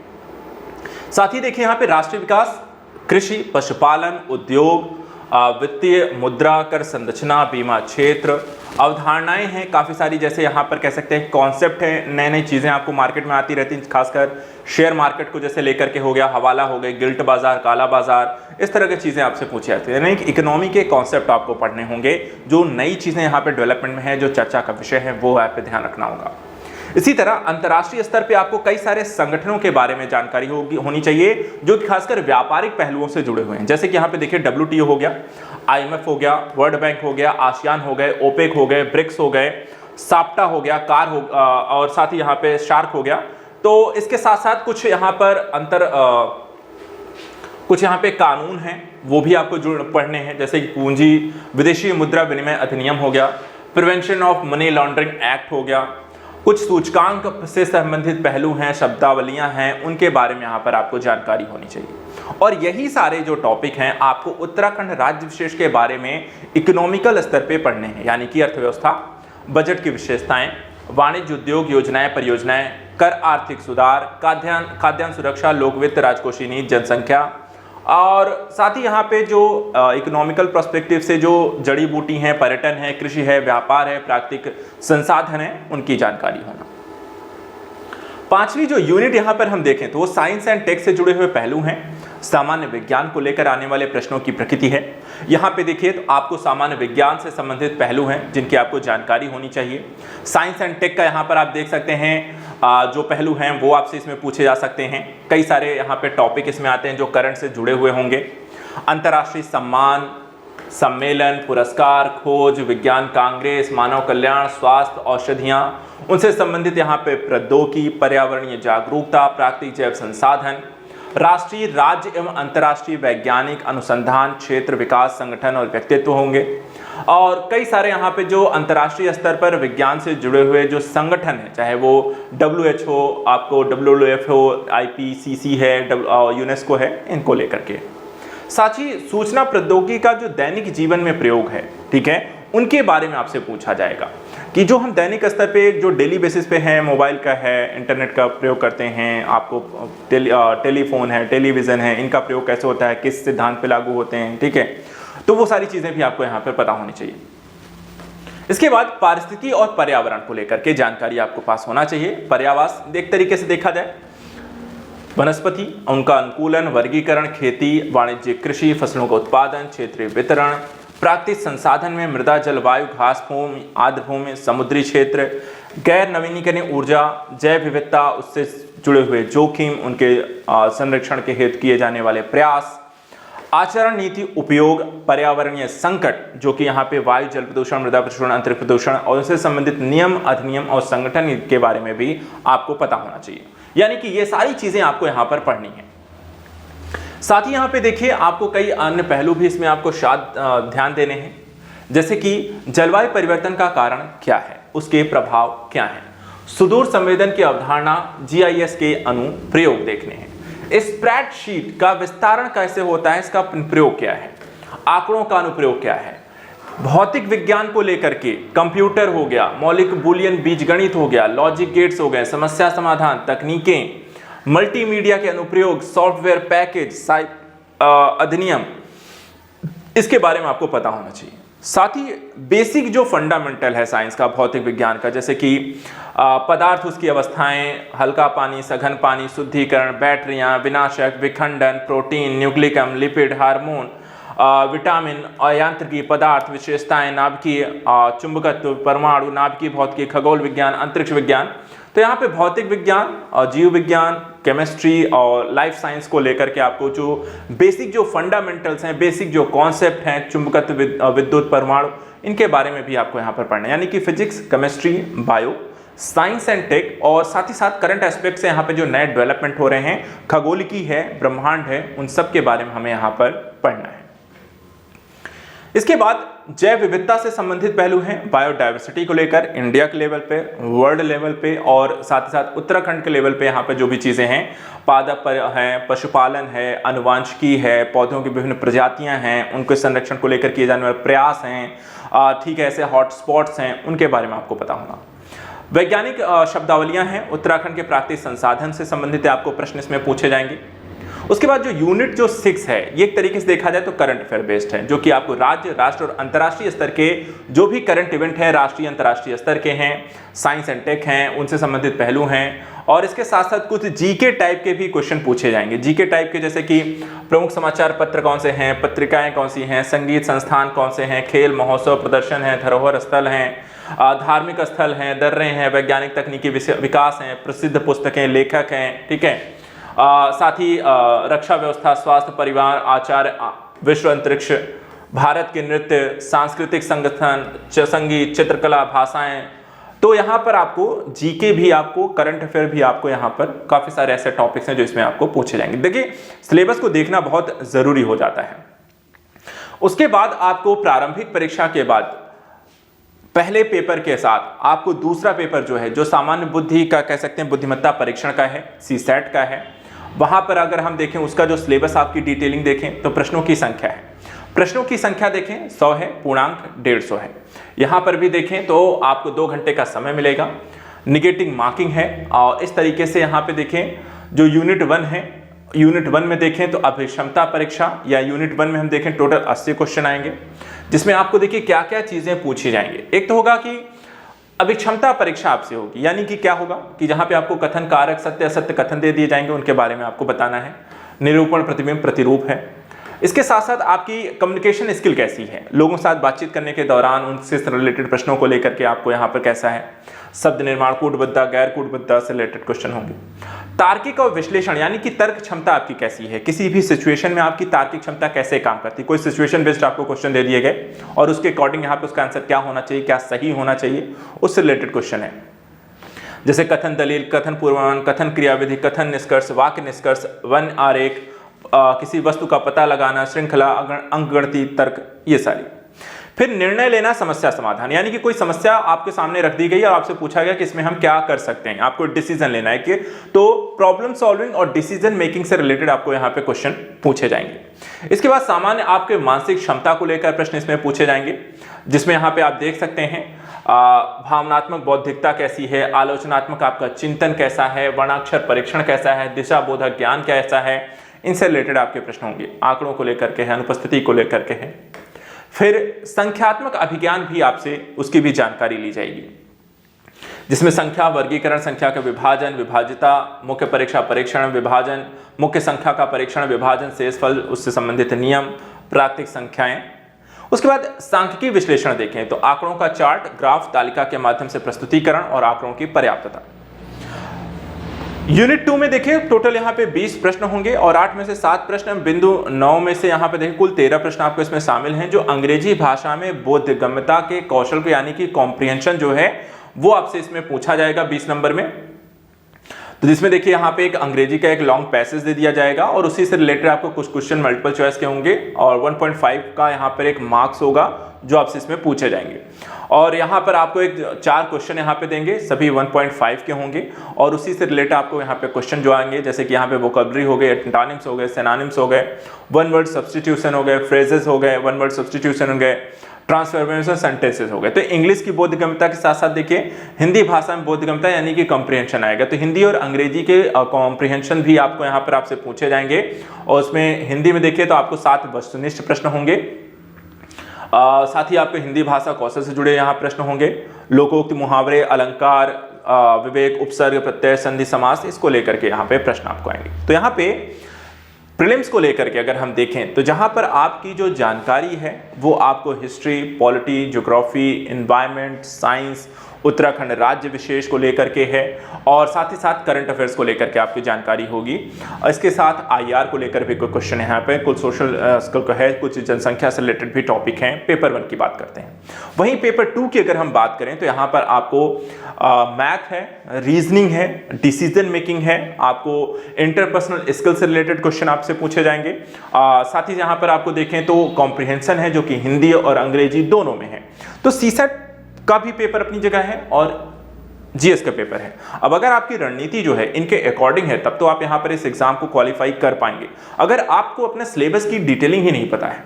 साथ ही देखिए यहाँ पे राष्ट्रीय विकास, कृषि, पशुपालन, उद्योग, वित्तीय, मुद्रा, कर संरचना, बीमा क्षेत्र, अवधारणाएं हैं काफ़ी सारी, जैसे यहाँ पर कह सकते हैं कॉन्सेप्ट है, नई नई चीज़ें आपको मार्केट में आती रहती हैं, खासकर शेयर मार्केट को जैसे लेकर के हो गया, हवाला हो गए, गिल्ट बाजार, काला बाजार, इस तरह की चीज़ें आपसे पूछी जाती है। यानी कि इकोनॉमी के कॉन्सेप्ट आपको पढ़ने होंगे, जो नई चीज़ें यहाँ पर डेवलपमेंट में है, जो चर्चा का विषय है, वो आप पे ध्यान रखना होगा। इसी तरह अंतर्राष्ट्रीय स्तर पे आपको कई सारे संगठनों के बारे में जानकारी होनी चाहिए, जो खासकर व्यापारिक पहलुओं से जुड़े हुए हैं। जैसे कि यहाँ पे देखिए WTO हो गया, IMF हो गया, वर्ल्ड बैंक हो गया, आसियान हो गए, ओपेक हो गए, ब्रिक्स हो गए, साप्टा हो गया, कार हो और साथ ही यहाँ पे शार्क हो गया। तो इसके साथ साथ कुछ यहाँ पर कुछ यहाँ पे कानून हैं, वो भी आपको पढ़ने हैं, जैसे कि पूंजी विदेशी मुद्रा विनिमय अधिनियम हो गया, prevention of money laundering act हो गया, कुछ सूचकांक से संबंधित पहलू हैं, शब्दावलियां हैं, उनके बारे में यहाँ पर आपको जानकारी होनी चाहिए। और यही सारे जो टॉपिक हैं आपको उत्तराखंड राज्य विशेष के बारे में इकोनॉमिकल स्तर पे पढ़ने हैं, यानी कि अर्थव्यवस्था, बजट की विशेषताएं, वाणिज्य उद्योग योजनाएं परियोजनाएं, कर आर्थिक सुधार, खाद्यान्न सुरक्षा, लोक वित्त, राजकोषीय नीति, जनसंख्या, और साथ ही यहाँ पे जो इकोनॉमिकल पर्सपेक्टिव से जो जड़ी बूटी हैं, पर्यटन है, कृषि है, व्यापार है, प्राकृतिक संसाधन है, उनकी जानकारी होना। पांचवी जो यूनिट यहाँ पर हम देखें तो वो साइंस एंड टेक से जुड़े हुए पहलू हैं। सामान्य विज्ञान को लेकर आने वाले प्रश्नों की प्रकृति है। यहाँ पे देखिए तो आपको सामान्य विज्ञान से संबंधित पहलू हैं जिनकी आपको जानकारी होनी चाहिए। साइंस एंड टेक का यहाँ पर आप देख सकते हैं जो पहलू हैं वो आपसे इसमें पूछे जा सकते हैं। कई सारे यहाँ पे टॉपिक इसमें आते हैं जो करंट से जुड़े हुए होंगे। अंतर्राष्ट्रीय सम्मान, सम्मेलन, पुरस्कार, खोज, विज्ञान कांग्रेस, मानव कल्याण, स्वास्थ्य, औषधियाँ, उनसे संबंधित यहाँ पे प्रौद्योगिकी, पर्यावरणीय जागरूकता, प्राकृतिक जैव संसाधन, राष्ट्रीय, राज्य एवं अंतर्राष्ट्रीय वैज्ञानिक अनुसंधान, क्षेत्र विकास, संगठन और व्यक्तित्व होंगे। और कई सारे यहाँ पे जो अंतर्राष्ट्रीय स्तर पर विज्ञान से जुड़े हुए जो संगठन है, चाहे वो WHO, आपको WWF हो, IPCC है, यूनेस्को है, इनको लेकर के। साथ ही सूचना प्रौद्योगिकी का जो दैनिक जीवन में प्रयोग है, ठीक है, उनके बारे में आपसे पूछा जाएगा कि जो हम दैनिक स्तर पे जो डेली बेसिस पे हैं, मोबाइल का है, इंटरनेट का प्रयोग करते हैं, आपको टेलीफोन है, टेलीविज़न है, इनका प्रयोग कैसे होता है, किस सिद्धांत पे लागू होते हैं, ठीक है। तो वो सारी चीज़ें भी आपको यहाँ पर पता होनी चाहिए। इसके बाद पारिस्थितिकी और पर्यावरण को लेकर के जानकारी आपको पास होना चाहिए। पर्यावास एक तरीके से देखा जाए वनस्पति, उनका अनुकूलन, वर्गीकरण, खेती, वाणिज्यिक कृषि, फसलों का उत्पादन, क्षेत्रीय वितरण, प्राकृतिक संसाधन में मृदा, जलवायु, घास भूमि, आर्द्र भूमि, समुद्री क्षेत्र, गैर नवीनीकरणीय ऊर्जा, जैव विविधता, उससे जुड़े हुए जोखिम, उनके संरक्षण के हेतु किए जाने वाले प्रयास, आचरण नीति, उपयोग, पर्यावरणीय संकट जो कि यहाँ पे वायु, जल प्रदूषण, मृदा प्रदूषण, अंतरिक्ष प्रदूषण और उससे संबंधित नियम, अधिनियम और संगठन के बारे में भी आपको पता होना चाहिए। यानी कि ये सारी चीजें आपको यहाँ पर पढ़नी है। साथ ही यहाँ पे देखिए आपको कई अन्य पहलू भी इसमें आपको ध्यान देने हैं, जैसे कि जलवायु परिवर्तन का कारण क्या है, उसके प्रभाव क्या हैं, सुदूर संवेदन की अवधारणा, GIS के अनुप्रयोग देखने हैं, स्प्रेडशीट का विस्तारण कैसे होता है, इसका प्रयोग क्या है, आंकड़ों का अनुप्रयोग क्या है, भौतिक विज्ञान को लेकर के कंप्यूटर हो गया, मौलिक बुलियन बीजगणित हो गया, लॉजिक गेट्स हो गए, समस्या समाधान तकनीकें, मल्टीमीडिया के अनुप्रयोग, सॉफ्टवेयर पैकेज, अधिनियम, इसके बारे में आपको पता होना चाहिए। साथ ही बेसिक जो फंडामेंटल है साइंस का, भौतिक विज्ञान का, जैसे कि पदार्थ, उसकी अवस्थाएं, हल्का पानी, सघन पानी, शुद्धिकरण, बैटरियां, विनाशक, विखंडन, प्रोटीन, न्यूक्लिक अम्ल, लिपिड, हार्मोन, विटामिन, अयांत्रिकी पदार्थ, विशेषताएं, नाभिकीय चुंबकत्व, परमाणु, नाभिकीय भौतिकी, खगोल विज्ञान, अंतरिक्ष विज्ञान। तो यहाँ पे भौतिक विज्ञान और जीव विज्ञान, केमिस्ट्री और लाइफ साइंस को लेकर के आपको जो बेसिक जो फंडामेंटल्स हैं, बेसिक जो कॉन्सेप्ट हैं, चुंबकत्व, विद्युत, परमाणु, इनके बारे में भी आपको यहाँ पर पढ़ना है। यानी कि physics, chemistry, bio, science and tech और साथ ही साथ करंट एस्पेक्ट से यहाँ पे जो नए डेवलपमेंट हो रहे हैं, खगोलिकी है, ब्रह्मांड है, उन सब के बारे में हमें यहाँ पर पढ़ना है। इसके बाद जैव विविधता से संबंधित पहलू हैं, बायोडायवर्सिटी को लेकर इंडिया के लेवल पे, वर्ल्ड लेवल पे और साथ ही साथ उत्तराखंड के लेवल पे यहाँ पे जो भी चीज़ें हैं, पादप है, पशुपालन है, अनुवांशिकी है, पौधों की विभिन्न प्रजातियां हैं, उनके संरक्षण को लेकर किए जाने वाले प्रयास हैं, ठीक है, ऐसे हॉटस्पॉट्स हैं, उनके बारे में आपको पता होना। वैज्ञानिक शब्दावलियां हैं, उत्तराखंड के प्राकृतिक संसाधन से संबंधित आपको प्रश्न इसमें पूछे जाएंगे। उसके बाद जो यूनिट जो 6 है, ये एक तरीके से देखा जाए तो करंट अफेयर बेस्ड है, जो कि आपको राज्य, राष्ट्र और अंतर्राष्ट्रीय स्तर के जो भी करंट इवेंट है, राष्ट्रीय अंतर्राष्ट्रीय स्तर के हैं, साइंस एंड टेक हैं, उनसे संबंधित पहलू हैं। और इसके साथ साथ कुछ जीके टाइप के भी क्वेश्चन पूछे जाएंगे। जीके टाइप के जैसे कि प्रमुख समाचार पत्र कौन से हैं, पत्रिकाएं कौन सी हैं, संगीत संस्थान कौन से हैं, खेल महोत्सव प्रदर्शन है, धरोहर स्थल हैं, धार्मिक स्थल हैं, दर्रे हैं, वैज्ञानिक तकनीकी विकास हैं, प्रसिद्ध पुस्तकें, लेखक हैं, ठीक है। साथ ही रक्षा व्यवस्था, स्वास्थ्य, परिवार, आचार, विश्व अंतरिक्ष, भारत के नृत्य, सांस्कृतिक संगठन, संगीत, चित्रकला, भाषाएं। तो यहाँ पर आपको जीके भी, आपको करंट अफेयर भी, आपको यहाँ पर काफी सारे ऐसे टॉपिक्स हैं जो इसमें आपको पूछे जाएंगे। देखिए सिलेबस को देखना बहुत जरूरी हो जाता है। उसके बाद आपको प्रारंभिक परीक्षा के बाद पहले पेपर के साथ आपको दूसरा पेपर जो है, जो सामान्य बुद्धि का कह सकते हैं, बुद्धिमत्ता परीक्षण का है, CSAT का है, वहां पर अगर हम देखें उसका जो सिलेबस आपकी डिटेलिंग देखें तो प्रश्नों की संख्या है, प्रश्नों की संख्या देखें 100 है, पूर्णांक 150 है। यहां पर भी देखें तो आपको 2 घंटे का समय मिलेगा, निगेटिव मार्किंग है। और इस तरीके से यहां पे देखें जो यूनिट 1 है, यूनिट 1 में देखें तो अभिक्षमता परीक्षा या यूनिट 1 में हम देखें टोटल 80 क्वेश्चन आएंगे, जिसमें आपको देखिए क्या क्या चीजें पूछी जाएंगी। एक तो होगा कि अभिक्षमता परीक्षा आपसे होगी, यानी कि क्या होगा कि जहां पे आपको कथन कारक, सत्य असत्य कथन दे दिए जाएंगे, उनके बारे में आपको बताना है। निरूपण, प्रतिबिंब, प्रतिरूप है। इसके साथ साथ आपकी कम्युनिकेशन स्किल कैसी है, लोगों के साथ बातचीत करने के दौरान उनसे रिलेटेड प्रश्नों को लेकर के आपको यहाँ पर कैसा है। शब्द निर्माण, कूटबद्धा, गैर कूटबद्धा से रिलेटेड क्वेश्चन होंगे। तार्किक और विश्लेषण, यानी कि तर्क क्षमता आपकी कैसी है, किसी भी सिचुएशन में आपकी तार्किक क्षमता कैसे काम करती है। कोई सिचुएशन बेस्ड आपको क्वेश्चन दे दिए गए और उसके अकॉर्डिंग यहाँ पे उसका आंसर क्या होना चाहिए, क्या सही होना चाहिए, उससे रिलेटेड क्वेश्चन है। जैसे कथन दलील, कथन पूर्वानुमान, कथन क्रियाविधि, कथन निष्कर्ष, वाक्य निष्कर्ष, वन आरेख, किसी वस्तु का पता लगाना, श्रृंखला, अंकगणितीय तर्क, ये सारी। फिर निर्णय लेना, समस्या समाधान, यानी कि कोई समस्या आपके सामने रख दी गई और आपसे पूछा गया कि इसमें हम क्या कर सकते हैं, आपको डिसीजन लेना है कि तो प्रॉब्लम सॉल्विंग और डिसीजन मेकिंग से रिलेटेड आपको यहाँ पे क्वेश्चन पूछे जाएंगे। इसके बाद सामान्य आपके मानसिक क्षमता को लेकर प्रश्न इसमें पूछे जाएंगे, जिसमें यहाँ पे आप देख सकते हैं भावनात्मक बौद्धिकता कैसी है, आलोचनात्मक आपका चिंतन कैसा है, वर्णाक्षर परीक्षण कैसा है, दिशा बोधक ज्ञान कैसा है, इनसे रिलेटेड आपके प्रश्न होंगे। आंकड़ों को लेकर के है, अनुपस्थिति को लेकर के है। फिर संख्यात्मक अभिज्ञान भी आपसे उसकी भी जानकारी ली जाएगी, जिसमें संख्या वर्गीकरण, संख्या का विभाजन, विभाजिता, मुख्य परीक्षा परीक्षण, विभाजन, मुख्य संख्या का परीक्षण, विभाजन, शेषफल, उससे संबंधित नियम, प्राकृतिक संख्याएं। उसके बाद सांख्यिकी विश्लेषण देखें तो आंकड़ों का चार्ट, ग्राफ, तालिका के माध्यम से प्रस्तुतिकरण और आंकड़ों की पर्याप्तता। यूनिट 2 में देखें टोटल यहाँ पे 20 प्रश्न होंगे और 8 में से 7 प्रश्न, बिंदु 9 में से यहाँ पे देखें कुल 13 प्रश्न आपको इसमें शामिल हैं, जो अंग्रेजी भाषा में बोधगम्यता के कौशल को यानी कि कॉम्प्रिहेंशन जो है वो आपसे इसमें पूछा जाएगा 20 नंबर में। तो जिसमें देखिए यहाँ पे एक अंग्रेजी का एक लॉन्ग पैसेज दे दिया जाएगा और उसी से रिलेटेड आपको कुछ क्वेश्चन मल्टीपल चॉइस के होंगे और 1.5 का यहाँ पर एक मार्क्स होगा जो आपसे इसमें पूछे जाएंगे। और यहाँ पर आपको एक 4 क्वेश्चन यहाँ पे देंगे, सभी 1.5 के होंगे और उसी से रिलेटेड आपको यहाँ पे क्वेश्चन जो आएंगे, जैसे कि यहाँ पे वोकैबुलरी हो गए, एंटोनिम्स हो गए, सिनोनिम्स हो गए, वन वर्ड सब्स्टिट्यूशन हो गए, फ्रेजेस हो गए, वन वर्ड सब्स्टिट्यूशन हो गए, ट्रांसफॉर्मेशन सेंटेंसेस हो गए। तो इंग्लिश की बोधगम्यता के साथ साथ देखिए हिंदी भाषा में बोधगम्यता यानी कि कॉम्प्रिहेंशन आएगा। तो हिंदी और अंग्रेजी के कॉम्प्रिहेंशन भी आपको यहाँ पर आपसे पूछे जाएंगे और उसमें हिंदी में देखिए तो आपको 7 वस्तुनिष्ठ प्रश्न होंगे, साथ ही आपके हिंदी भाषा कौशल से जुड़े यहाँ प्रश्न होंगे, लोकोक्ति, मुहावरे, अलंकार, विवेक, उपसर्ग, प्रत्यय, संधि, समास, इसको लेकर के यहाँ पे प्रश्न आपको आएंगे। तो यहाँ पे प्रीलिम्स को लेकर के अगर हम देखें तो जहां पर आपकी जो जानकारी है वो आपको history, polity, geography, environment, science, Uttarakhand राज्य विशेष को लेकर के है और साथ ही साथ करंट अफेयर्स को लेकर के आपकी जानकारी होगी। इसके साथ आईआर को लेकर भी कोई क्वेश्चन यहाँ पे, कुछ सोशल स्किल का है, कुछ जनसंख्या से रिलेटेड भी टॉपिक हैं। पेपर 1 की बात करते हैं। वहीं पेपर 2 की अगर हम बात करें तो यहाँ पर आपको मैथ है, रीजनिंग है, डिसीजन मेकिंग है, आपको इंटरपर्सनल स्किल से रिलेटेड क्वेश्चन आपसे पूछे जाएंगे। साथ ही यहाँ पर आपको देखें तो कॉम्प्रिहेंशन है जो कि हिंदी और अंग्रेजी दोनों में है। तो सीसेट का भी पेपर अपनी जगह है और जीएस का पेपर है। अब अगर आपकी रणनीति जो है इनके अकॉर्डिंग है तब तो आप यहां पर इस एग्जाम को क्वालिफाई कर पाएंगे। अगर आपको अपने सिलेबस की डिटेलिंग ही नहीं पता है,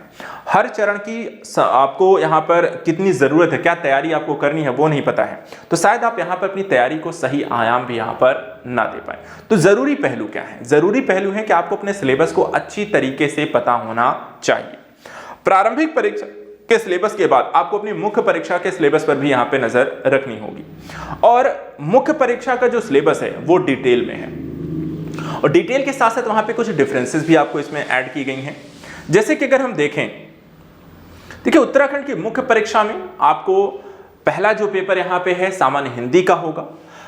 हर चरण की आपको यहां पर कितनी जरूरत है, क्या तैयारी आपको करनी है वो नहीं पता है, तो शायद आप यहां पर अपनी तैयारी को सही आयाम भी यहां पर ना दे पाए। तो जरूरी पहलू क्या है? जरूरी पहलू है कि आपको अपने सिलेबस को अच्छी तरीके से पता होना चाहिए। प्रारंभिक परीक्षा के सिलेबस के बाद आपको अपनी मुख्य परीक्षा के सिलेबस पर भी यहां पे नजर रखनी होगी और मुख्य परीक्षा का जो सिलेबस है वो डिटेल में है और डिटेल के साथ साथ वहां पे कुछ डिफरेंसेस भी आपको इसमें ऐड की गई हैं। जैसे कि अगर हम देखें, देखिए उत्तराखंड की मुख्य परीक्षा में आपको पहला जो पेपर यहां पे है सामान्य हिंदी का होगा।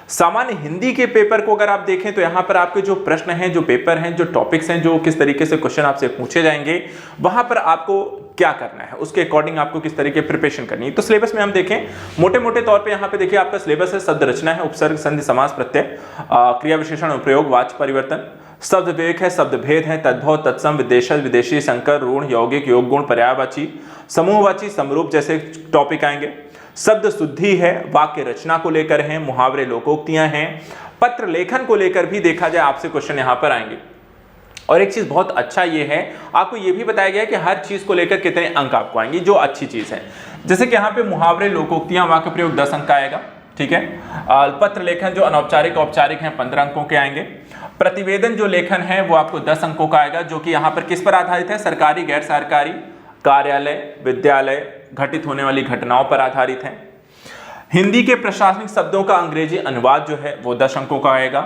सामान्य हिंदी के पेपर को अगर आप देखें तो यहां पर आपके जो प्रश्न हैं, जो पेपर हैं, जो टॉपिक्स हैं, जो किस तरीके से क्वेश्चन आपसे पूछे जाएंगे, वहां पर आपको क्या करना है, उसके अकॉर्डिंग आपको किस तरीके प्रिपरेशन करनी है। तो सिलेबस में हम देखें मोटे मोटे तौर पे यहां पे देखिए आपका सिलेबस है, शब्द रचना है, उपसर्ग, संधि, समास, प्रत्यय, क्रिया विशेषण, प्रयोग, वाच्य परिवर्तन, शब्द विवेक है, शब्द भेद है, तद्भव, तत्सम, विदेशज, विदेशी, संकर, ऋण, यौगिक, योग गुण, पर्यायवाची, समूहवाची, समरूप जैसे टॉपिक आएंगे। शब्द शुद्धि है, वाक्य रचना को लेकर है, मुहावरे, लोकोक्तियां हैं, पत्र लेखन को लेकर भी देखा जाए आपसे क्वेश्चन यहां पर आएंगे। और एक चीज बहुत अच्छा ये है, आपको ये भी बताया गया है कि हर चीज को लेकर कितने अंक आपको आएंगे, जो अच्छी चीज है। जैसे कि यहाँ पे मुहावरे, लोकोक्तियां, वाक्य प्रयोग 10 अंक का आएगा, ठीक है। पत्र लेखन जो अनौपचारिक औपचारिक हैं 15 अंकों के आएंगे। प्रतिवेदन जो लेखन है वो आपको 10 अंकों का आएगा, जो कि यहाँ पर किस पर आधारित है, सरकारी, गैर सरकारी, कार्यालय, विद्यालय, घटित होने वाली घटनाओं पर आधारित है। हिंदी के प्रशासनिक शब्दों का अंग्रेजी अनुवाद जो है वो 10 अंकों का आएगा।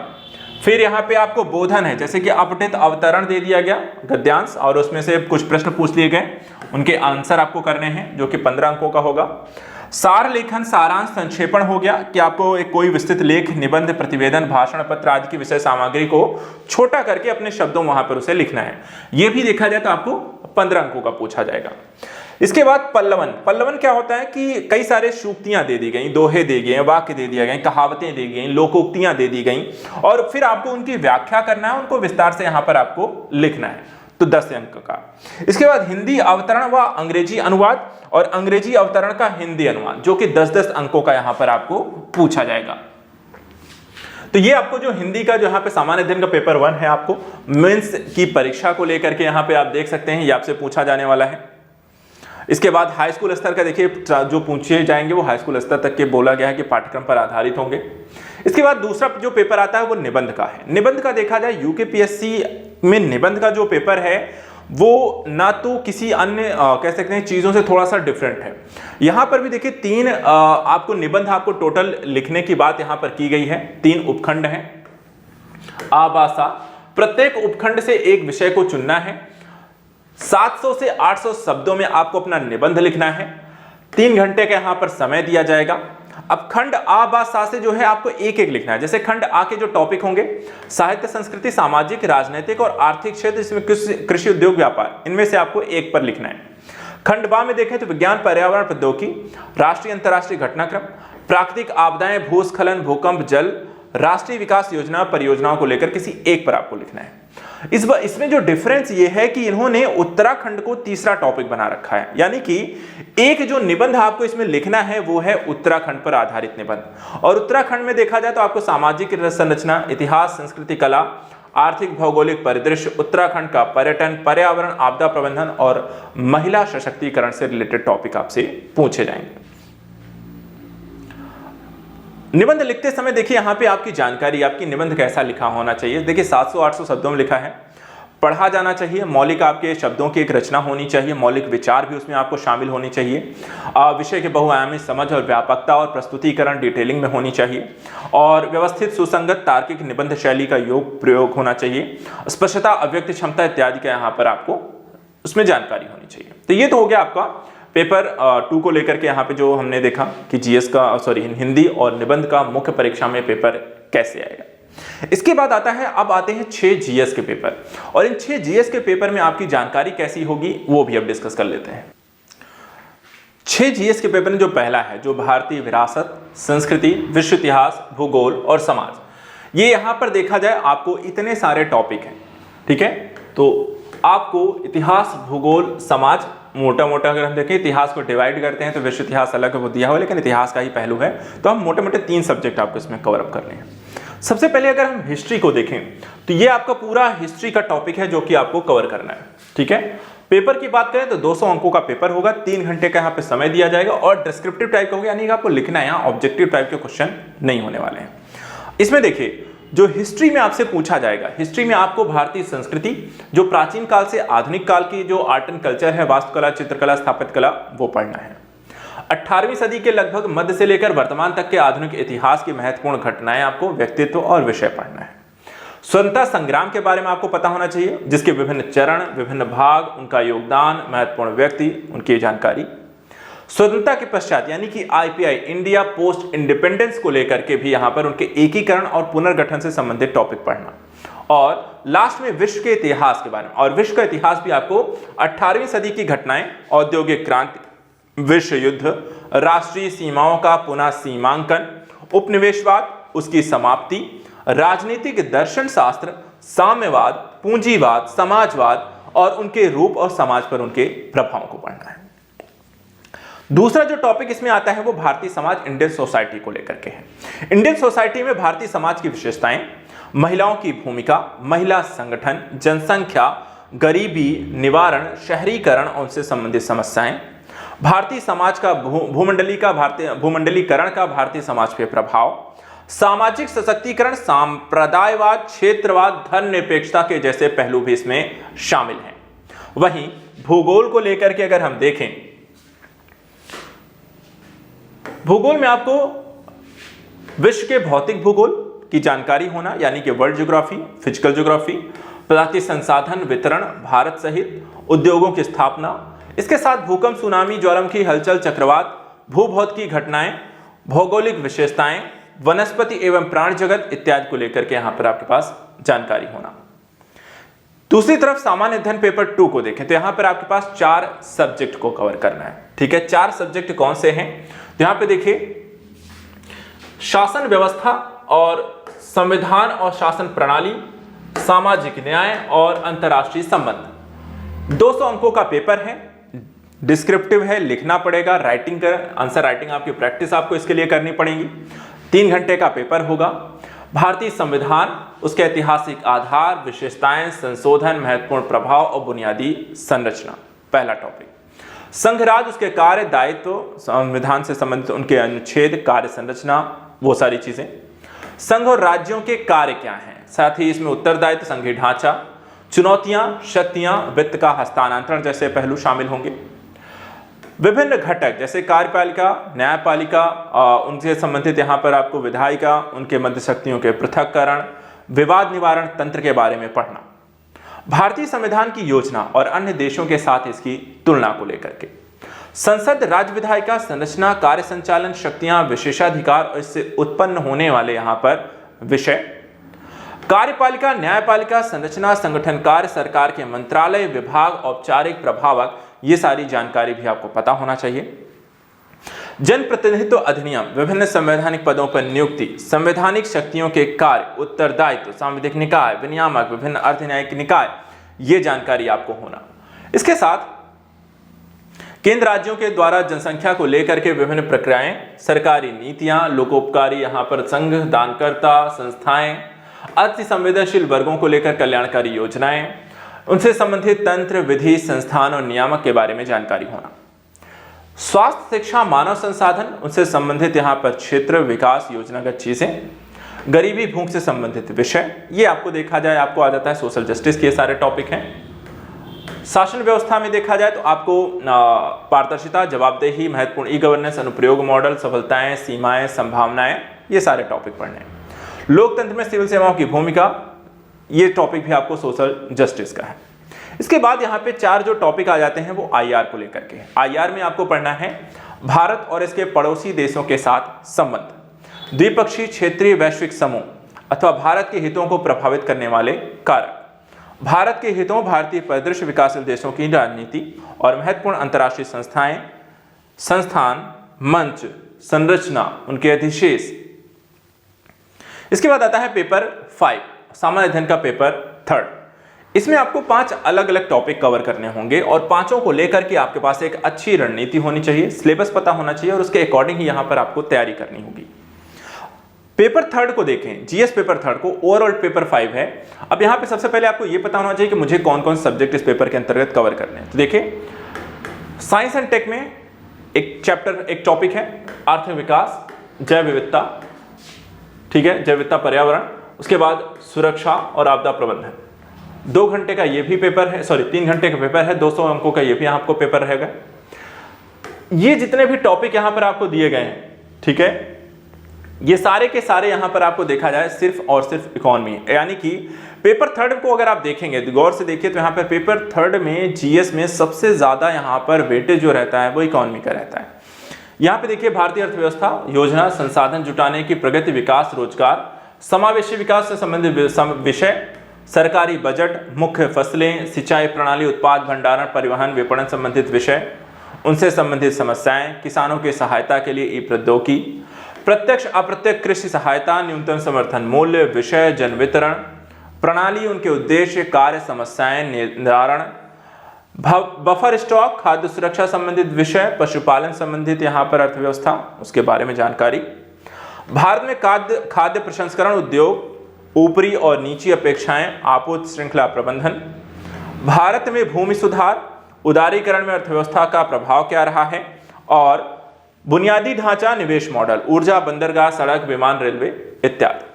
फिर यहाँ पे आपको बोधन है, जैसे कि अपठित अवतरण दे दिया गया गद्यांश और उसमें से कुछ प्रश्न पूछ लिए गए, उनके आंसर आपको करने हैं जो कि 15 अंकों का होगा। सार लेखन, सारांश, संक्षेपण हो गया कि आपको एक कोई विस्तृत लेख, निबंध, प्रतिवेदन, भाषण पत्र आदि की विषय सामग्री को छोटा करके अपने शब्दों वहां पर उसे लिखना है। यह भी देखा जाए तो आपको 15 अंकों का पूछा जाएगा। इसके बाद पल्लवन। पल्लवन क्या होता है कि कई सारे सूक्तियां दे दी गई, दोहे दे गए, वाक्य दे दिया गए, कहावतें दे गई, लोकोक्तियां दे दी गई और फिर आपको उनकी व्याख्या करना है, उनको विस्तार से यहां पर आपको लिखना है। तो 10 अंक का। इसके बाद हिंदी अवतरण व अंग्रेजी अनुवाद और अंग्रेजी अवतरण का हिंदी अनुवाद, जो कि 10-10 अंकों का यहां पर आपको पूछा जाएगा। तो ये आपको जो हिंदी का जो यहाँ पे सामान्य अध्ययन का पेपर 1 है, आपको मेंस की परीक्षा को लेकर के यहाँ पे आप देख सकते हैं, ये आपसे पूछा जाने वाला है। इसके बाद हाई स्कूल स्तर का देखिए जो पूछे जाएंगे वो हाई स्कूल स्तर तक के बोला गया है कि पाठ्यक्रम पर आधारित होंगे। इसके बाद दूसरा जो पेपर आता है वो निबंध का है। निबंध का देखा जाए यूकेपीएससी में निबंध का जो पेपर है वो ना तो किसी अन्य कह सकते हैं चीजों से थोड़ा सा डिफरेंट है। यहां पर भी देखिए 3 आपको निबंध आपको टोटल लिखने की बात यहां पर की गई है। 3 उपखंड हैं, आबासा, प्रत्येक उपखंड से एक विषय को चुनना है, 700 से 800 शब्दों में आपको अपना निबंध लिखना है, 3 घंटे का यहां पर समय दिया जाएगा। अब खंड आ बा सा से जो है आपको एक एक लिखना है। जैसे खंड आ के जो टॉपिक होंगे साहित्य, संस्कृति, सामाजिक, राजनीतिक और आर्थिक क्षेत्र, इसमें कृषि, उद्योग, व्यापार, इनमें से आपको एक पर लिखना है। खंड बा में देखें तो विज्ञान, पर्यावरण, प्रौद्योगिकी, राष्ट्रीय अंतरराष्ट्रीय घटनाक्रम, प्राकृतिक आपदाएं, भूस्खलन, भूकंप, जल, राष्ट्रीय विकास योजना, परियोजनाओं को लेकर किसी एक पर आपको लिखना है। इसमें जो डिफरेंस ये है कि इन्होंने उत्तराखंड को तीसरा टॉपिक बना रखा है, यानी कि एक जो निबंध आपको इसमें लिखना है वो है उत्तराखंड पर आधारित निबंध। और उत्तराखंड में देखा जाए तो आपको सामाजिक संरचना, इतिहास, संस्कृति, कला, आर्थिक भौगोलिक परिदृश्य, उत्तराखंड का पर्यटन, पर्यावरण, आपदा प्रबंधन और महिला सशक्तिकरण से रिलेटेड टॉपिक आपसे पूछे जाएंगे। निबंध लिखते समय देखिए यहां पे आपकी जानकारी, आपकी निबंध कैसा लिखा होना चाहिए। देखिए 700-800 शब्दों में लिखा है, पढ़ा जाना चाहिए, मौलिक आपके शब्दों की एक रचना होनी चाहिए, मौलिक विचार भी उसमें आपको शामिल होनी चाहिए, विषय के बहुआयामी समझ और व्यापकता और प्रस्तुतिकरण डिटेलिंग में होनी चाहिए, और व्यवस्थित, सुसंगत, तार्किक निबंध शैली का योग प्रयोग होना चाहिए, स्पष्टता, अव्यक्त क्षमता इत्यादि का यहाँ पर आपको उसमें जानकारी होनी चाहिए। तो ये तो हो गया आपका पेपर 2 को लेकर के यहाँ पे जो हमने देखा कि जीएस का हिंदी और निबंध का मुख्य परीक्षा में पेपर कैसे आएगा। इसके बाद आता है, अब आते हैं 6 जीएस के पेपर, और इन 6 जीएस के पेपर में आपकी जानकारी कैसी होगी वो भी अब डिस्कस कर लेते हैं। 6 जीएस के पेपर में जो पहला है, जो भारतीय विरासत, संस्कृति, विश्व इतिहास, भूगोल और समाज, ये यहां पर देखा जाए आपको इतने सारे टॉपिक हैं, ठीक है। तो आपको इतिहास, भूगोल, समाज, मोटा मोटा अगर हम देखें इतिहास को डिवाइड करते हैं तो विश्व इतिहास अलग वो दिया हुआ, लेकिन इतिहास का ही पहलू है, तो हम मोटे मोटे 3 सब्जेक्ट आपको इसमें कवर अप करने हैं। सबसे पहले अगर हम हिस्ट्री को देखें तो ये आपका पूरा हिस्ट्री का टॉपिक है जो कि आपको कवर करना है, ठीक है। पेपर की बात करें तो 200 अंकों का पेपर होगा, 3 घंटे का यहाँ पे समय दिया जाएगा, और डिस्क्रिप्टिव टाइप का होगा, यानी कि आपको लिखना है, यहाँ ऑब्जेक्टिव टाइप के क्वेश्चन नहीं होने वाले हैं। इसमें देखिए जो हिस्ट्री में आपसे पूछा जाएगा, हिस्ट्री में आपको भारतीय संस्कृति, जो प्राचीन काल से आधुनिक काल की जो आर्ट एंड कल्चर है, वास्तुकला, चित्रकला, स्थापत्य कला, वो पढ़ना है। 18वीं सदी के लगभग मध्य से लेकर वर्तमान तक के आधुनिक इतिहास की महत्वपूर्ण घटनाएं, आपको व्यक्तित्व और विषय पढ़ना है। स्वतंत्रता संग्राम के बारे में आपको पता होना चाहिए, जिसके विभिन्न चरण, विभिन्न भाग, उनका योगदान, महत्वपूर्ण व्यक्ति, उनकी जानकारी। स्वतंत्रता के पश्चात यानी कि आईपीआई, इंडिया पोस्ट इंडिपेंडेंस को लेकर के भी यहां पर उनके एकीकरण और पुनर्गठन से संबंधित टॉपिक पढ़ना, और लास्ट में विश्व के इतिहास के बारे में, और विश्व का इतिहास भी आपको 18वीं सदी की घटनाएं, औद्योगिक क्रांति, विश्व युद्ध, राष्ट्रीय सीमाओं का पुनः सीमांकन, उपनिवेशवाद, उसकी समाप्ति, राजनीतिक दर्शन शास्त्र, साम्यवाद, पूंजीवाद, समाजवाद और उनके रूप और समाज पर उनके प्रभावों को पढ़ना है। दूसरा जो टॉपिक इसमें आता है वो भारतीय समाज, इंडियन सोसाइटी को लेकर के है। इंडियन सोसाइटी में भारतीय समाज की विशेषताएं, महिलाओं की भूमिका, महिला संगठन, जनसंख्या, गरीबी निवारण, शहरीकरण और उनसे संबंधित समस्याएं, भारतीय समाज का भूमंडलीकरण का भारतीय समाज पे प्रभाव, सामाजिक सशक्तिकरण, सांप्रदायवाद, क्षेत्रवाद, धर्मनिरपेक्षता के जैसे पहलू भी इसमें शामिल हैं। वहीं भूगोल को लेकर के अगर हम देखें, भूगोल में आपको विश्व के भौतिक भूगोल की जानकारी होना, यानी कि वर्ल्ड ज्योग्राफी, फिजिकल ज्योग्राफी, प्राकृतिक संसाधन वितरण, भारत सहित उद्योगों की स्थापना, इसके साथ भूकंप, सुनामी, ज्वालामुखी, हलचल, चक्रवात, भूभौतिक घटनाएं, भौगोलिक विशेषताएं, वनस्पति एवं प्राणी जगत इत्यादि को लेकर के यहां पर आपके पास जानकारी होना। दूसरी तरफ सामान्य अध्ययन पेपर 2 को देखें तो यहां पर आपके पास 4 सब्जेक्ट को कवर करना है, ठीक है। 4 सब्जेक्ट कौन से हैं? तो यहां पे देखिए शासन व्यवस्था और संविधान और शासन प्रणाली, सामाजिक न्याय और अंतर्राष्ट्रीय संबंध, 200 अंकों का पेपर है, डिस्क्रिप्टिव है, लिखना पड़ेगा, राइटिंग कर आंसर राइटिंग आपकी प्रैक्टिस आपको इसके लिए करनी पड़ेगी। 3 घंटे का पेपर होगा। भारतीय संविधान, उसके ऐतिहासिक आधार, विशेषताएं, संशोधन, महत्वपूर्ण प्रभाव और बुनियादी संरचना, पहला टॉपिक। संघ राज्य, उसके कार्य, दायित्व, संविधान से संबंधित उनके अनुच्छेद, कार्य संरचना, वो सारी चीजें। संघ और राज्यों के कार्य क्या हैं, साथ ही इसमें उत्तरदायित्व, संघीय ढांचा, चुनौतियां, शक्तियां, वित्त का हस्तांतरण जैसे पहलू शामिल होंगे। विभिन्न घटक जैसे कार्यपालिका, न्यायपालिका, उनसे संबंधित यहाँ पर आपको विधायिका, उनके मध्य शक्तियों के पृथक्करण, विवाद निवारण तंत्र के बारे में पढ़ना। भारतीय संविधान की योजना और अन्य देशों के साथ इसकी तुलना को लेकर के। संसद, राज्य विधायिका, संरचना, कार्य संचालन, शक्तियां, विशेषाधिकार और इससे उत्पन्न होने वाले यहाँ पर विषय। कार्यपालिका, न्यायपालिका, संरचना, संगठन कार्य, सरकार के मंत्रालय, विभाग, औपचारिक, प्रभावक, ये सारी जानकारी भी आपको पता होना चाहिए। जनप्रतिनिधित्व अधिनियम, विभिन्न संवैधानिक पदों पर नियुक्ति, संवैधानिक शक्तियों के कार्य, उत्तरदायित्व, सांविधिक निकाय, विनियामक, विभिन्न अर्धन्यायिक निकाय, ये जानकारी आपको होना। इसके साथ केंद्र राज्यों के द्वारा जनसंख्या को लेकर के विभिन्न प्रक्रियाएं, सरकारी नीतियां, लोकोपकारी यहाँ पर संघ, दानकर्ता संस्थाएं, अति संवेदनशील वर्गों को लेकर कल्याणकारी योजनाएं, उनसे संबंधित तंत्र, विधि, संस्थान और नियामक के बारे में जानकारी होना। स्वास्थ्य, शिक्षा, मानव संसाधन, उनसे संबंधित यहाँ पर क्षेत्र विकास योजनागत चीजें, गरीबी, भूख से संबंधित विषय, ये आपको देखा जाए आपको आ जाता है। सोशल जस्टिस के सारे टॉपिक हैं। शासन व्यवस्था में देखा जाए तो आपको पारदर्शिता, जवाबदेही, महत्वपूर्ण ई गवर्नेंस, अनुप्रयोग मॉडल, सफलताएं, सीमाएं, संभावनाएं, ये सारे टॉपिक पढ़ने हैं। लोकतंत्र में सिविल सेवाओं की भूमिका, ये टॉपिक भी आपको सोशल जस्टिस का है। इसके बाद यहाँ पे 4 जो टॉपिक आ जाते हैं वो आईआर को लेकर के। आईआर में आपको पढ़ना है भारत और इसके पड़ोसी देशों के साथ संबंध, द्विपक्षीय, क्षेत्रीय, वैश्विक समूह अथवा भारत के हितों को प्रभावित करने वाले कारक, भारत के हितों, भारतीय परिदृश्य, विकासशील देशों की राजनीति और महत्वपूर्ण अंतर्राष्ट्रीय संस्थाएं, संस्थान, मंच, संरचना, उनके अधिशेष। इसके बाद आता है पेपर 5, सामान्य अध्ययन का पेपर 3। इसमें आपको 5 अलग अलग टॉपिक कवर करने होंगे और 5 को लेकर के आपके पास एक अच्छी रणनीति होनी चाहिए, सिलेबस पता होना चाहिए और उसके अकॉर्डिंग ही यहां पर आपको तैयारी करनी होगी। पेपर 3 को देखें, जीएस पेपर 3 को, ओवरऑल पेपर 5 है। अब यहां पे सबसे पहले आपको यह पता होना चाहिए कि मुझे कौन कौन सब्जेक्ट इस पेपर के अंतर्गत कवर करने हैं। तो देखिए, साइंस एंड टेक में एक चैप्टर, एक टॉपिक है अर्थ विकास, जैव विविधता, ठीक है, जैव विविधता, पर्यावरण। उसके बाद सुरक्षा और आपदा प्रबंधन। 2 घंटे का ये भी पेपर है, 3 घंटे का पेपर है, 200 अंकों का ये भी आपको पेपर रहेगा। ये जितने भी टॉपिक यहां पर आपको दिए गए हैं, ठीक है, ये सारे के सारे यहां पर आपको देखा जाए सिर्फ और सिर्फ इकोनॉमी है। यानी कि पेपर 3 को अगर आप देखेंगे, गौर से देखिए तो यहां पर पेपर 3 में जीएस में सबसे ज्यादा यहां पर वेटेज जो रहता है वो इकोनॉमी का रहता है। यहां पे देखिए, भारतीय अर्थव्यवस्था, योजना, संसाधन जुटाने की प्रगति, विकास, रोजगार, समावेशी विकास से संबंधित विषय, सरकारी बजट, मुख्य फसलें, सिंचाई प्रणाली, उत्पाद भंडारण, परिवहन, विपणन संबंधित विषय, उनसे संबंधित समस्याएं, किसानों की सहायता के लिए ई प्रौद्योगिकी, प्रत्यक्ष अप्रत्यक्ष कृषि सहायता, न्यूनतम समर्थन मूल्य, विषय, जन वितरण प्रणाली, उनके उद्देश्य, कार्य, समस्याएं, निवारण, बफर स्टॉक, खाद्य सुरक्षा संबंधित विषय, पशुपालन संबंधित यहाँ पर अर्थव्यवस्था, उसके बारे में जानकारी। भारत में खाद्य प्रसंस्करण उद्योग, ऊपरी और नीची अपेक्षाएं, आपूर्ति श्रृंखला प्रबंधन, भारत में भूमि सुधार, उदारीकरण में अर्थव्यवस्था का प्रभाव क्या रहा है, और बुनियादी ढांचा, निवेश मॉडल, ऊर्जा, बंदरगाह, सड़क, विमान, रेलवे इत्यादि।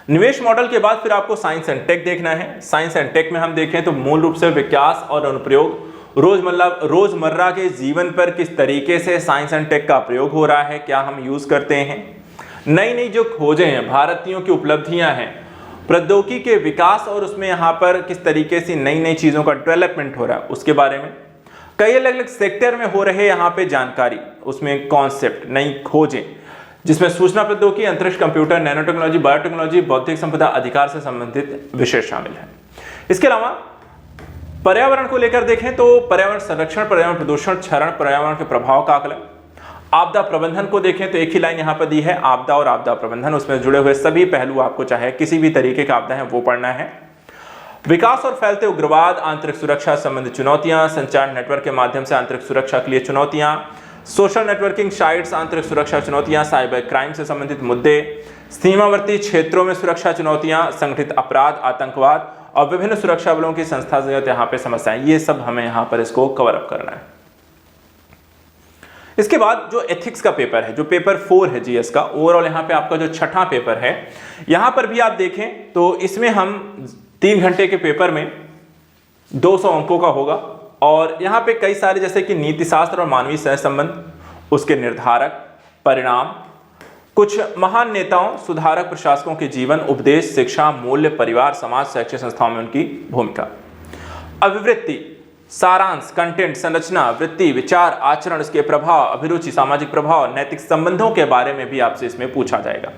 निवेश मॉडल के बाद फिर आपको साइंस एंड टेक देखना है। साइंस एंड टेक में हम देखें तो मूल रूप से विकास और अनुप्रयोग, रोजमर्रा के जीवन पर किस तरीके से साइंस एंड टेक का प्रयोग हो रहा है, क्या हम यूज करते हैं, नई नई जो खोजें हैं, भारतीयों की उपलब्धियां हैं, प्रौद्योगिकी के विकास और उसमें यहाँ पर किस तरीके से नई नई चीजों का डेवलपमेंट हो रहा है उसके बारे में, कई अलग अलग सेक्टर में हो रहे यहाँ पे जानकारी, उसमें कॉन्सेप्ट, नई खोजें जिसमें सूचना प्रौद्योगिकी, अंतरिक्ष, कंप्यूटर, नैनो टेक्नोलॉजी, बायोटेक्नोलॉजी, बौद्धिक संपदा अधिकार से संबंधित विषय शामिल है। इसके अलावा पर्यावरण को लेकर देखें तो पर्यावरण संरक्षण, पर्यावरण प्रदूषण, क्षरण, पर्यावरण के प्रभाव का आकलन। आपदा प्रबंधन को देखें तो एक ही लाइन यहाँ पर दी है, आपदा और आपदा प्रबंधन, उसमें जुड़े हुए सभी पहलू आपको चाहे किसी भी तरीके का आपदा है वो पढ़ना है। विकास और फैलते उग्रवाद, आंतरिक सुरक्षा संबंधी चुनौतियां, संचार नेटवर्क के माध्यम से आंतरिक सुरक्षा के लिए चुनौतियां, सोशल नेटवर्किंग साइट्स, आंतरिक सुरक्षा चुनौतियां, साइबर क्राइम से संबंधित मुद्दे, सीमावर्ती क्षेत्रों में सुरक्षा चुनौतियां, संगठित अपराध, आतंकवाद और विभिन्न सुरक्षा बलों की संस्थागत यहाँ पे समस्याएं, ये सब हमें यहाँ पर इसको कवर अप करना है। इसके बाद जो एथिक्स का पेपर है, जो पेपर 4 है जीएस का, ओवरऑल यहाँ पे आपका जो छठा पेपर है, यहाँ पर भी आप देखें तो इसमें हम 3 घंटे के पेपर में 200 अंकों का होगा और यहाँ पे कई सारे जैसे कि नीति शास्त्र और मानवीय सहसंबंध, उसके निर्धारक, परिणाम, कुछ महान नेताओं, सुधारक, प्रशासकों के जीवन, उपदेश, शिक्षा, मूल्य, परिवार, समाज, शैक्षिक संस्थाओं में उनकी भूमिका, अभिवृत्ति, सारांश, कंटेंट, संरचना, वृत्ति, विचार, आचरण, उसके प्रभाव, अभिरुचि, सामाजिक प्रभाव, नैतिक संबंधों के बारे में भी आपसे इसमें पूछा जाएगा।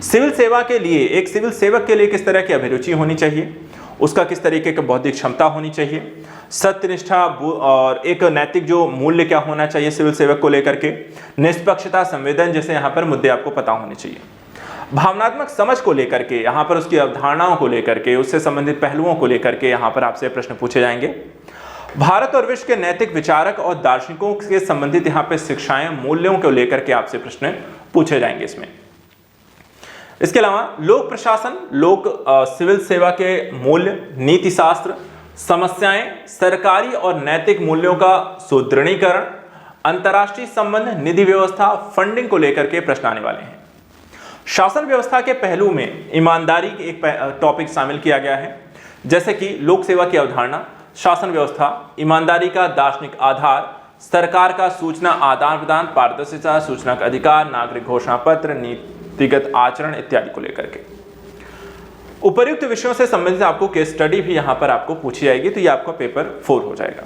सिविल सेवा के लिए, एक सिविल सेवक के लिए किस तरह की अभिरुचि होनी चाहिए, उसका किस तरीके की बौद्धिक क्षमता होनी चाहिए, सत्यनिष्ठा और एक नैतिक जो मूल्य क्या होना चाहिए सिविल सेवक को लेकर के, निष्पक्षता, संवेदन जैसे यहाँ पर मुद्दे आपको पता होने चाहिए। भावनात्मक समझ को लेकर के, यहाँ पर उसकी अवधारणाओं को लेकर के, उससे संबंधित पहलुओं को लेकर के यहाँ पर आपसे प्रश्न पूछे जाएंगे। भारत और विश्व के नैतिक विचारक और दार्शनिकों से संबंधित यहाँ पे शिक्षाएं, मूल्यों को लेकर के आपसे प्रश्न पूछे जाएंगे इसमें। इसके अलावा लोक प्रशासन, सिविल सेवा के मूल्य, नीति शास्त्र, समस्याएं, सरकारी और नैतिक मूल्यों का सुदृढ़ीकरण, अंतर्राष्ट्रीय संबंध, निधि व्यवस्था, फंडिंग को लेकर के प्रश्न आने वाले हैं। शासन व्यवस्था के पहलू में ईमानदारी एक टॉपिक शामिल किया गया है, जैसे कि लोक सेवा की अवधारणा, शासन व्यवस्था, ईमानदारी का दार्शनिक आधार, सरकार का सूचना आदान प्रदान, पारदर्शिता, सूचना का अधिकार, नागरिक घोषणा पत्र, नीतिगत आचरण इत्यादि को लेकर के। उपर्युक्त विषयों से संबंधित आपको केस स्टडी भी यहां पर आपको पूछी जाएगी, तो ये आपका पेपर 4 हो जाएगा।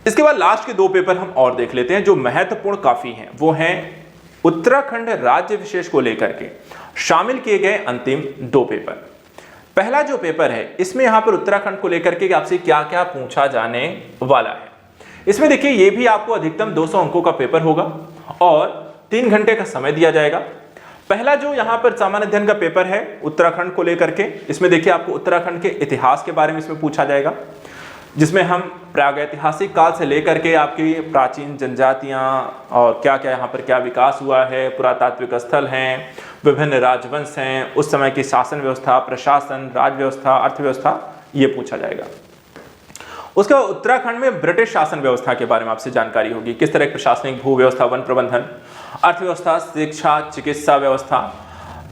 इसके बाद लास्ट के 2 पेपर हम और देख लेते हैं जो महत्वपूर्ण काफी हैं। वो हैं उत्तराखंड राज्य विशेष को लेकर के शामिल किए गए अंतिम 2 पेपर। पहला जो पेपर है, इसमें यहां पर उत्तराखंड को लेकर के आपसे क्या क्या पूछा जाने वाला है। इसमें देखिए, ये भी आपको अधिकतम 200 अंकों का पेपर होगा और 3 घंटे का समय दिया जाएगा। पहला जो यहाँ पर सामान्य अध्ययन का पेपर है उत्तराखंड को लेकर के, इसमें देखिए आपको उत्तराखंड के इतिहास के बारे में इसमें पूछा जाएगा, जिसमें हम प्रागैतिहासिक काल से लेकर के आपकी प्राचीन जनजातियां और क्या क्या यहाँ पर क्या विकास हुआ है, पुरातात्विक स्थल हैं, विभिन्न राजवंश हैं, उस समय की शासन व्यवस्था, प्रशासन, राज व्यवस्था, अर्थव्यवस्था, ये पूछा जाएगा। उसका उत्तराखंड में ब्रिटिश शासन व्यवस्था के बारे में आपसे जानकारी होगी, किस तरह की प्रशासनिक, भू व्यवस्था, वन प्रबंधन, अर्थव्यवस्था, शिक्षा, चिकित्सा व्यवस्था,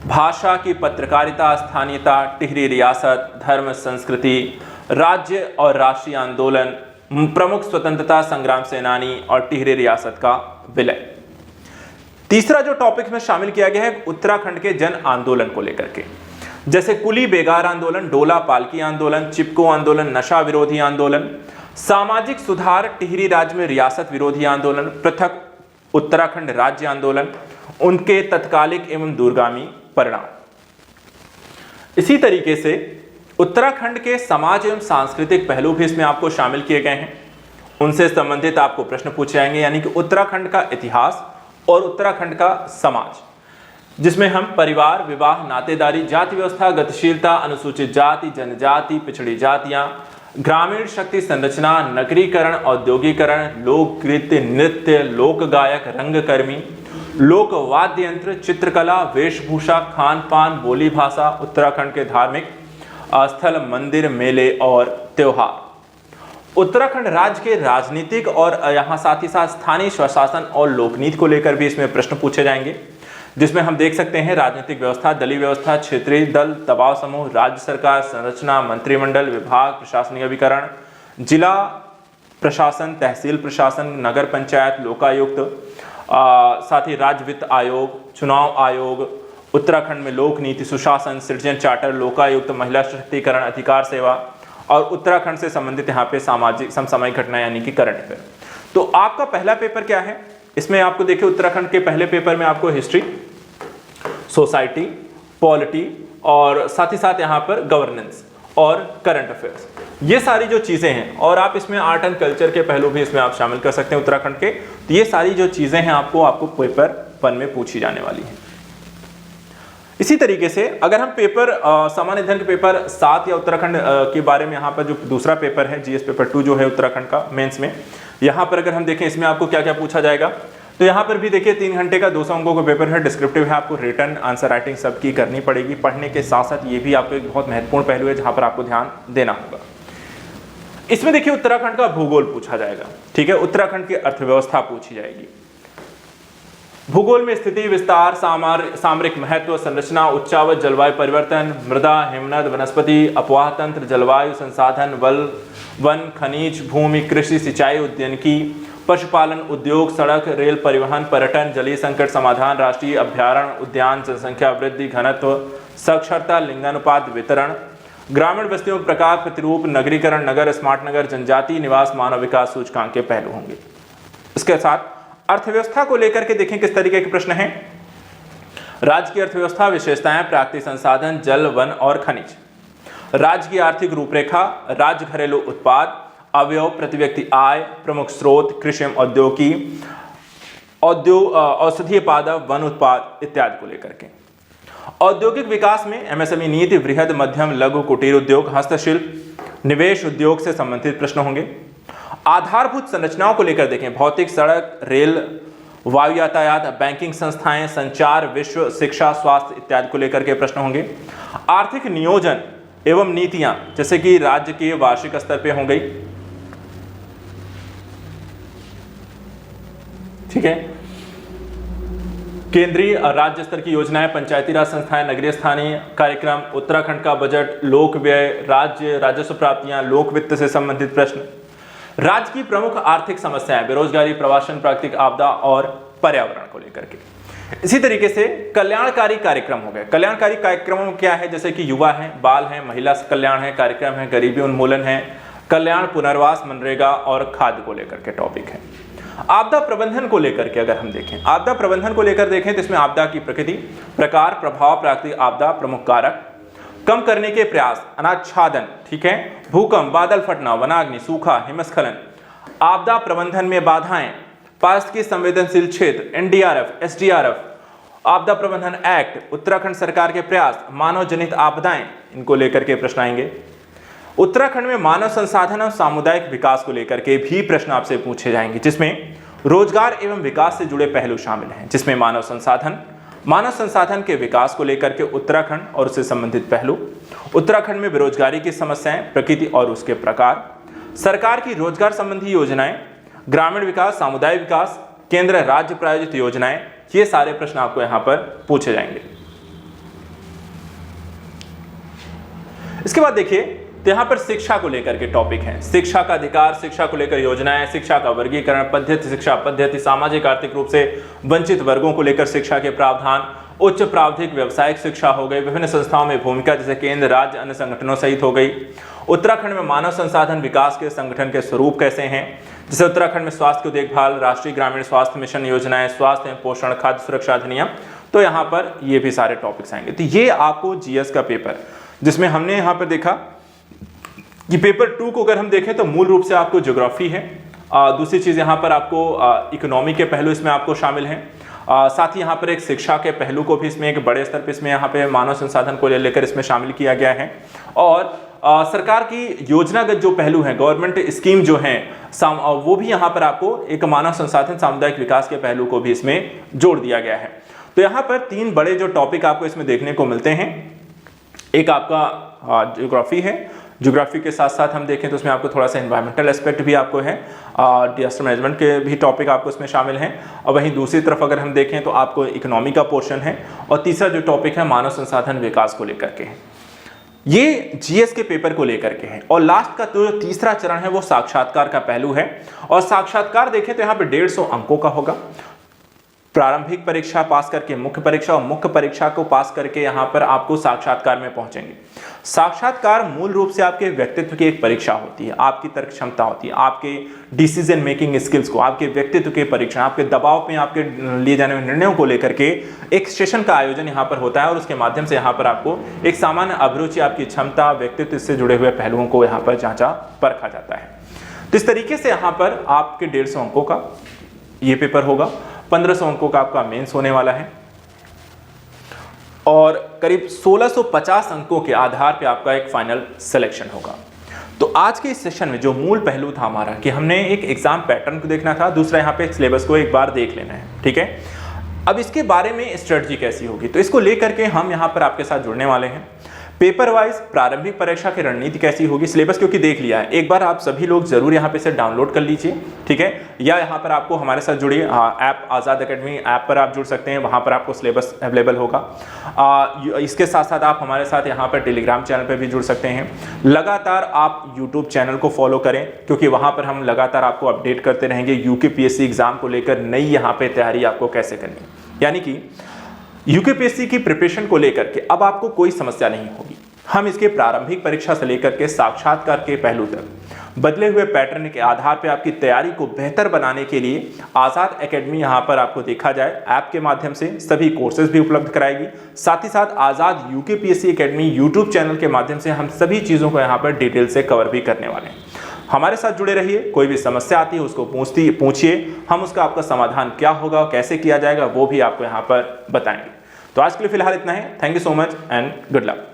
भाषा की पत्रकारिता, स्थानीयता, टिहरी रियासत, धर्म, संस्कृति, राज्य और राष्ट्रीय आंदोलन, प्रमुख स्वतंत्रता संग्राम सेनानी और टिहरी रियासत का विलय। तीसरा जो टॉपिक में शामिल किया गया है उत्तराखंड के जन आंदोलन को लेकर के, जैसे कुली बेगार आंदोलन, डोला पालकी आंदोलन, चिपको आंदोलन, नशा विरोधी आंदोलन, सामाजिक सुधार, टिहरी राज्य में रियासत विरोधी आंदोलन, पृथक उत्तराखंड राज्य आंदोलन, उनके तत्कालिक एवं दूरगामी परिणाम। इसी तरीके से उत्तराखंड के समाज एवं सांस्कृतिक पहलू भी इसमें आपको शामिल किए गए हैं, उनसे संबंधित आपको प्रश्न पूछे जाएंगे, यानी कि उत्तराखंड का इतिहास और उत्तराखंड का समाज, जिसमें हम परिवार, विवाह, नातेदारी, जाति व्यवस्था, गतिशीलता, अनुसूचित जाति, जनजाति, पिछड़ी जातियां, ग्रामीण शक्ति संरचना, नगरीकरण, औद्योगिकरण, लोक नृत्य, नृत्य, लोक गायक, रंगकर्मी, लोक वाद्य यंत्र, चित्रकला, वेशभूषा, खान पान, बोली भाषा, उत्तराखंड के धार्मिक स्थल, मंदिर, मेले और त्योहार, उत्तराखंड राज्य के राजनीतिक और यहाँ साथ ही साथ स्थानीय स्वशासन और लोकनीति को लेकर भी इसमें प्रश्न पूछे जाएंगे, जिसमें हम देख सकते हैं राजनीतिक व्यवस्था, दलीय व्यवस्था, क्षेत्रीय दल, दबाव समूह, राज्य सरकार, संरचना, मंत्रिमंडल, विभाग, प्रशासनिक अभिकरण, जिला प्रशासन, तहसील प्रशासन, नगर पंचायत, लोकायुक्त, साथ ही राज्य वित्त आयोग, चुनाव आयोग, उत्तराखंड में लोक नीति, सुशासन, सिटीजन चार्टर, लोकायुक्त, महिला सशक्तिकरण, अधिकार सेवा और उत्तराखंड से संबंधित यहाँ पे सामाजिक समसामयिक घटना यानी कि करंट अफेयर। तो आपका पहला पेपर क्या है, इसमें आपको देखिए उत्तराखंड के पहले पेपर में आपको हिस्ट्री, सोसाइटी, पॉलिटी और साथ ही साथ यहाँ पर गवर्नेंस और करंट अफेयर्स, ये सारी जो चीजें हैं, और आप इसमें आर्ट एंड कल्चर के पहलू भी इसमें आप शामिल कर सकते हैं उत्तराखंड के। तो ये सारी जो चीजें हैं आपको पेपर 1 में पूछी जाने वाली है। इसी तरीके से अगर हम पेपर सामान्य अध्ययन के पेपर 7 या उत्तराखंड के बारे में, यहाँ पर जो दूसरा पेपर है जीएस पेपर 2 जो है उत्तराखंड का मेंस में, यहाँ पर अगर हम देखें इसमें आपको क्या क्या पूछा जाएगा, तो यहाँ पर भी देखिए 3 घंटे का 200 अंकों का पेपर है, डिस्क्रिप्टिव है, आपको रिटर्न आंसर राइटिंग सबकी करनी पड़ेगी। पढ़ने के साथ साथ ये भी आपको एक बहुत महत्वपूर्ण पहलू है जहाँ पर आपको ध्यान देना होगा। इसमें देखिए उत्तराखंड का भूगोल पूछा जाएगा, ठीक है, उत्तराखंड की अर्थव्यवस्था पूछी जाएगी, भूगोल में स्थिति, विस्तार, सामरिक महत्व, संरचना, उच्चावच, जलवायु परिवर्तन, मृदा, हिमनद, वनस्पति, अपवाह तंत्र, जलवायु, संसाधन, वन, खनिज, भूमि, कृषि, सिंचाई, उद्यानिकी, पशुपालन, उद्योग, सड़क, रेल परिवहन, पर्यटन, जलीय संकट समाधान, राष्ट्रीय अभ्यारण्य उद्यान, जनसंख्या वृद्धि, घनत्व, साक्षरता, लिंगानुपात, वितरण, ग्रामीण बस्तियों के प्रकार, प्रतिरूप, नगरीकरण, नगर, स्मार्ट नगर, जनजाति निवास, मानव विकास सूचकांक के पहलू होंगे। इसके साथ अर्थव्यवस्था को लेकर के देखें किस तरीके के प्रश्न हैं। राज्य की अर्थव्यवस्था, विशेषताएं, प्राकृतिक संसाधन, जल, वन और खनिज, राज्य की आर्थिक रूपरेखा, राज्य घरेलू उत्पाद, अवयव, प्रति व्यक्ति आय, प्रमुख स्रोत, कृषि एवं औद्योगिकी, औषधीय पादप, वन उत्पाद इत्यादि को लेकर के। औद्योगिक विकास में एमएसएमई नीति, वृहद मध्यम लघु कुटीर उद्योग, हस्तशिल्प, निवेश उद्योग से संबंधित प्रश्न होंगे। आधारभूत संरचनाओं को लेकर देखें, भौतिक, सड़क, रेल, वायु यातायात, बैंकिंग संस्थाएं, संचार, विश्व, शिक्षा, स्वास्थ्य इत्यादि को लेकर के प्रश्न होंगे। आर्थिक नियोजन एवं नीतियां जैसे कि राज्य के वार्षिक स्तर पे हो गई, ठीक है, केंद्रीय राज्य स्तर की योजनाएं, पंचायती राज संस्थाएं, नगरीय स्थानीय कार्यक्रम, उत्तराखंड का बजट, लोक व्यय, राज्य राजस्व प्राप्तियां, लोक वित्त से संबंधित प्रश्न, राज्य की प्रमुख आर्थिक समस्याएं, बेरोजगारी, प्रवासन, प्राकृतिक आपदा और पर्यावरण को लेकर के। इसी तरीके से कल्याणकारी कार्यक्रम हो गए। कल्याणकारी कार्यक्रमों में क्या है, जैसे कि युवा है, बाल है, महिला कल्याण है, कार्यक्रम है, गरीबी उन्मूलन है, कल्याण, पुनर्वास, मनरेगा और खाद्य को लेकर के टॉपिक है। आपदा प्रबंधन को लेकर के अगर हम देखें, आपदा प्रबंधन को लेकर देखें तो इसमें आपदा की प्रकृति, प्रकार, प्रभाव, प्राकृतिक आपदा, प्रमुख कारक, कम करने के प्रयास, अनाच्छादन, ठीक है, भूकंप, बादल फटना, वनाग्नि, सूखा, हिमस्खलन, आपदा प्रबंधन में बाधाएं, पारिस्थितिकी संवेदनशील क्षेत्र, एनडीआरएफ, एसडीआरएफ, आपदा प्रबंधन एक्ट, उत्तराखंड सरकार के प्रयास, मानव जनित आपदाएं, इनको लेकर के प्रश्न आएंगे। उत्तराखंड में मानव संसाधन और सामुदायिक विकास को लेकर के भी प्रश्न आपसे पूछे जाएंगे, जिसमें रोजगार एवं विकास से जुड़े पहलू शामिल हैं, जिसमें मानव संसाधन के विकास को लेकर के उत्तराखंड और उससे संबंधित पहलू, उत्तराखंड में बेरोजगारी की समस्याएं, प्रकृति और उसके प्रकार, सरकार की रोजगार संबंधी योजनाएं, ग्रामीण विकास, सामुदायिक विकास, केंद्र राज्य प्रायोजित योजनाएं, ये सारे प्रश्न आपको यहां पर पूछे जाएंगे। इसके बाद देखिए तो यहां पर शिक्षा को लेकर के टॉपिक है, शिक्षा का अधिकार, शिक्षा को लेकर योजनाएं, शिक्षा का वर्गीकरण, पद्धति, शिक्षा पद्धति, सामाजिक आर्थिक रूप से वंचित वर्गों को लेकर शिक्षा के प्रावधान, उच्च प्रावधिक व्यावसायिक शिक्षा हो गई, विभिन्न संस्थाओं में भूमिका जैसे केंद्र राज्य अन्य संगठनों सहित हो गई। उत्तराखंड में मानव संसाधन विकास के संगठन के स्वरूप कैसे हैं, जैसे उत्तराखंड में स्वास्थ्य की देखभाल, राष्ट्रीय ग्रामीण स्वास्थ्य मिशन योजनाएं, स्वास्थ्य एवं पोषण, खाद्य सुरक्षा अधिनियम, तो यहाँ पर ये भी सारे टॉपिक्स आएंगे। तो ये आपको जीएस का पेपर, जिसमें हमने यहाँ पर देखा कि पेपर 2 को अगर हम देखें तो मूल रूप से आपको ज्योग्राफी है, दूसरी चीज़ यहाँ पर आपको इकोनॉमी के पहलू इसमें आपको शामिल हैं, साथ ही यहाँ पर एक शिक्षा के पहलू को भी इसमें एक बड़े स्तर पर इसमें यहाँ पे मानव संसाधन को लेकर इसमें शामिल किया गया है, और सरकार की योजनागत जो पहलू हैं, गवर्नमेंट स्कीम जो हैं, वो भी यहाँ पर आपको एक मानव संसाधन सामुदायिक विकास के पहलू को भी इसमें जोड़ दिया गया है। तो यहाँ पर 3 बड़े जो टॉपिक आपको इसमें देखने को मिलते हैं, एक आपका ज्योग्राफी है, ज्योग्राफी के साथ साथ हम देखें तो उसमें आपको थोड़ा सा एनवायरमेंटल एस्पेक्ट भी आपको है, डिजास्टर मैनेजमेंट के भी टॉपिक आपको इसमें शामिल हैं, और वहीं दूसरी तरफ अगर हम देखें तो आपको इकोनॉमी का पोर्शन है, और तीसरा जो टॉपिक है मानव संसाधन विकास को लेकर के है। ये जीएस के पेपर को लेकर के है। और लास्ट का जो तीसरा चरण है वो साक्षात्कार का पहलू है, और साक्षात्कार देखें तो यहाँ पे 150 अंकों का होगा। प्रारंभिक परीक्षा पास करके मुख्य परीक्षा, और मुख्य परीक्षा को पास करके यहाँ पर आपको साक्षात्कार में पहुंचेंगे। साक्षात्कार मूल रूप से आपके व्यक्तित्व की एक परीक्षा होती है, आपकी तर्क क्षमता होती है, आपके डिसीजन मेकिंग स्किल्स को, आपके व्यक्तित्व के परीक्षण, आपके दबाव में आपके लिए जाने वाले निर्णयों को लेकर के एक सेशन का आयोजन यहाँ पर होता है, और उसके माध्यम से यहाँ पर आपको एक सामान्य अभिरुचि, आपकी क्षमता, व्यक्तित्व से जुड़े हुए पहलुओं को यहाँ पर जांचा परखा जाता है। तो इस तरीके से यहाँ पर आपके 150 अंकों का ये पेपर होगा, 1500 अंकों का आपका मेंस होने वाला है। और करीब 1650 अंकों के आधार पे आपका एक फाइनल सिलेक्शन होगा। तो आज के इस सेशन में जो मूल पहलू था हमारा कि हमने एक एग्जाम पैटर्न को देखना था, दूसरा यहाँ पे सिलेबस को एक बार देख लेना है, ठीक है। अब इसके बारे में स्ट्रेटजी कैसी होगी, तो इसको लेकर के हम यहाँ पर आपके साथ जुड़ने वाले हैं। पेपर वाइज प्रारंभिक परीक्षा की रणनीति कैसी होगी, सिलेबस क्योंकि देख लिया है, एक बार आप सभी लोग जरूर यहाँ पे से डाउनलोड कर लीजिए, ठीक है। या यहाँ पर आपको हमारे साथ जुड़िए, ऐप आज़ाद एकेडमी ऐप पर आप जुड़ सकते हैं, वहाँ पर आपको सिलेबस अवेलेबल होगा। इसके साथ साथ आप हमारे साथ यहाँ पर टेलीग्राम चैनल पर भी जुड़ सकते हैं। लगातार आप यूट्यूब चैनल को फॉलो करें, क्योंकि वहाँ पर हम लगातार आपको अपडेट करते रहेंगे यूकेपीएससी एग्जाम को लेकर नई यहाँ पे तैयारी आपको कैसे करनी, यानी कि यूकेपीएससी की प्रिपरेशन को लेकर के अब आपको कोई समस्या नहीं होगी। हम इसके प्रारंभिक परीक्षा से लेकर के साक्षात्कार के पहलू तक बदले हुए पैटर्न के आधार पर आपकी तैयारी को बेहतर बनाने के लिए आज़ाद एकेडमी यहाँ पर आपको देखा जाए ऐप के माध्यम से सभी कोर्सेज भी उपलब्ध कराएगी। साथ ही साथ आज़ाद यूकेपीएससी एकेडमी यूट्यूब चैनल के माध्यम से हम सभी चीज़ों को यहाँ पर डिटेल से कवर भी करने वाले हैं। हमारे साथ जुड़े रहिए, कोई भी समस्या आती है उसको पूछिए, हम उसका आपका समाधान क्या होगा, कैसे किया जाएगा वो भी आपको यहाँ पर बताएंगे। तो आज के लिए फिलहाल इतना ही। Thank you so much and good luck.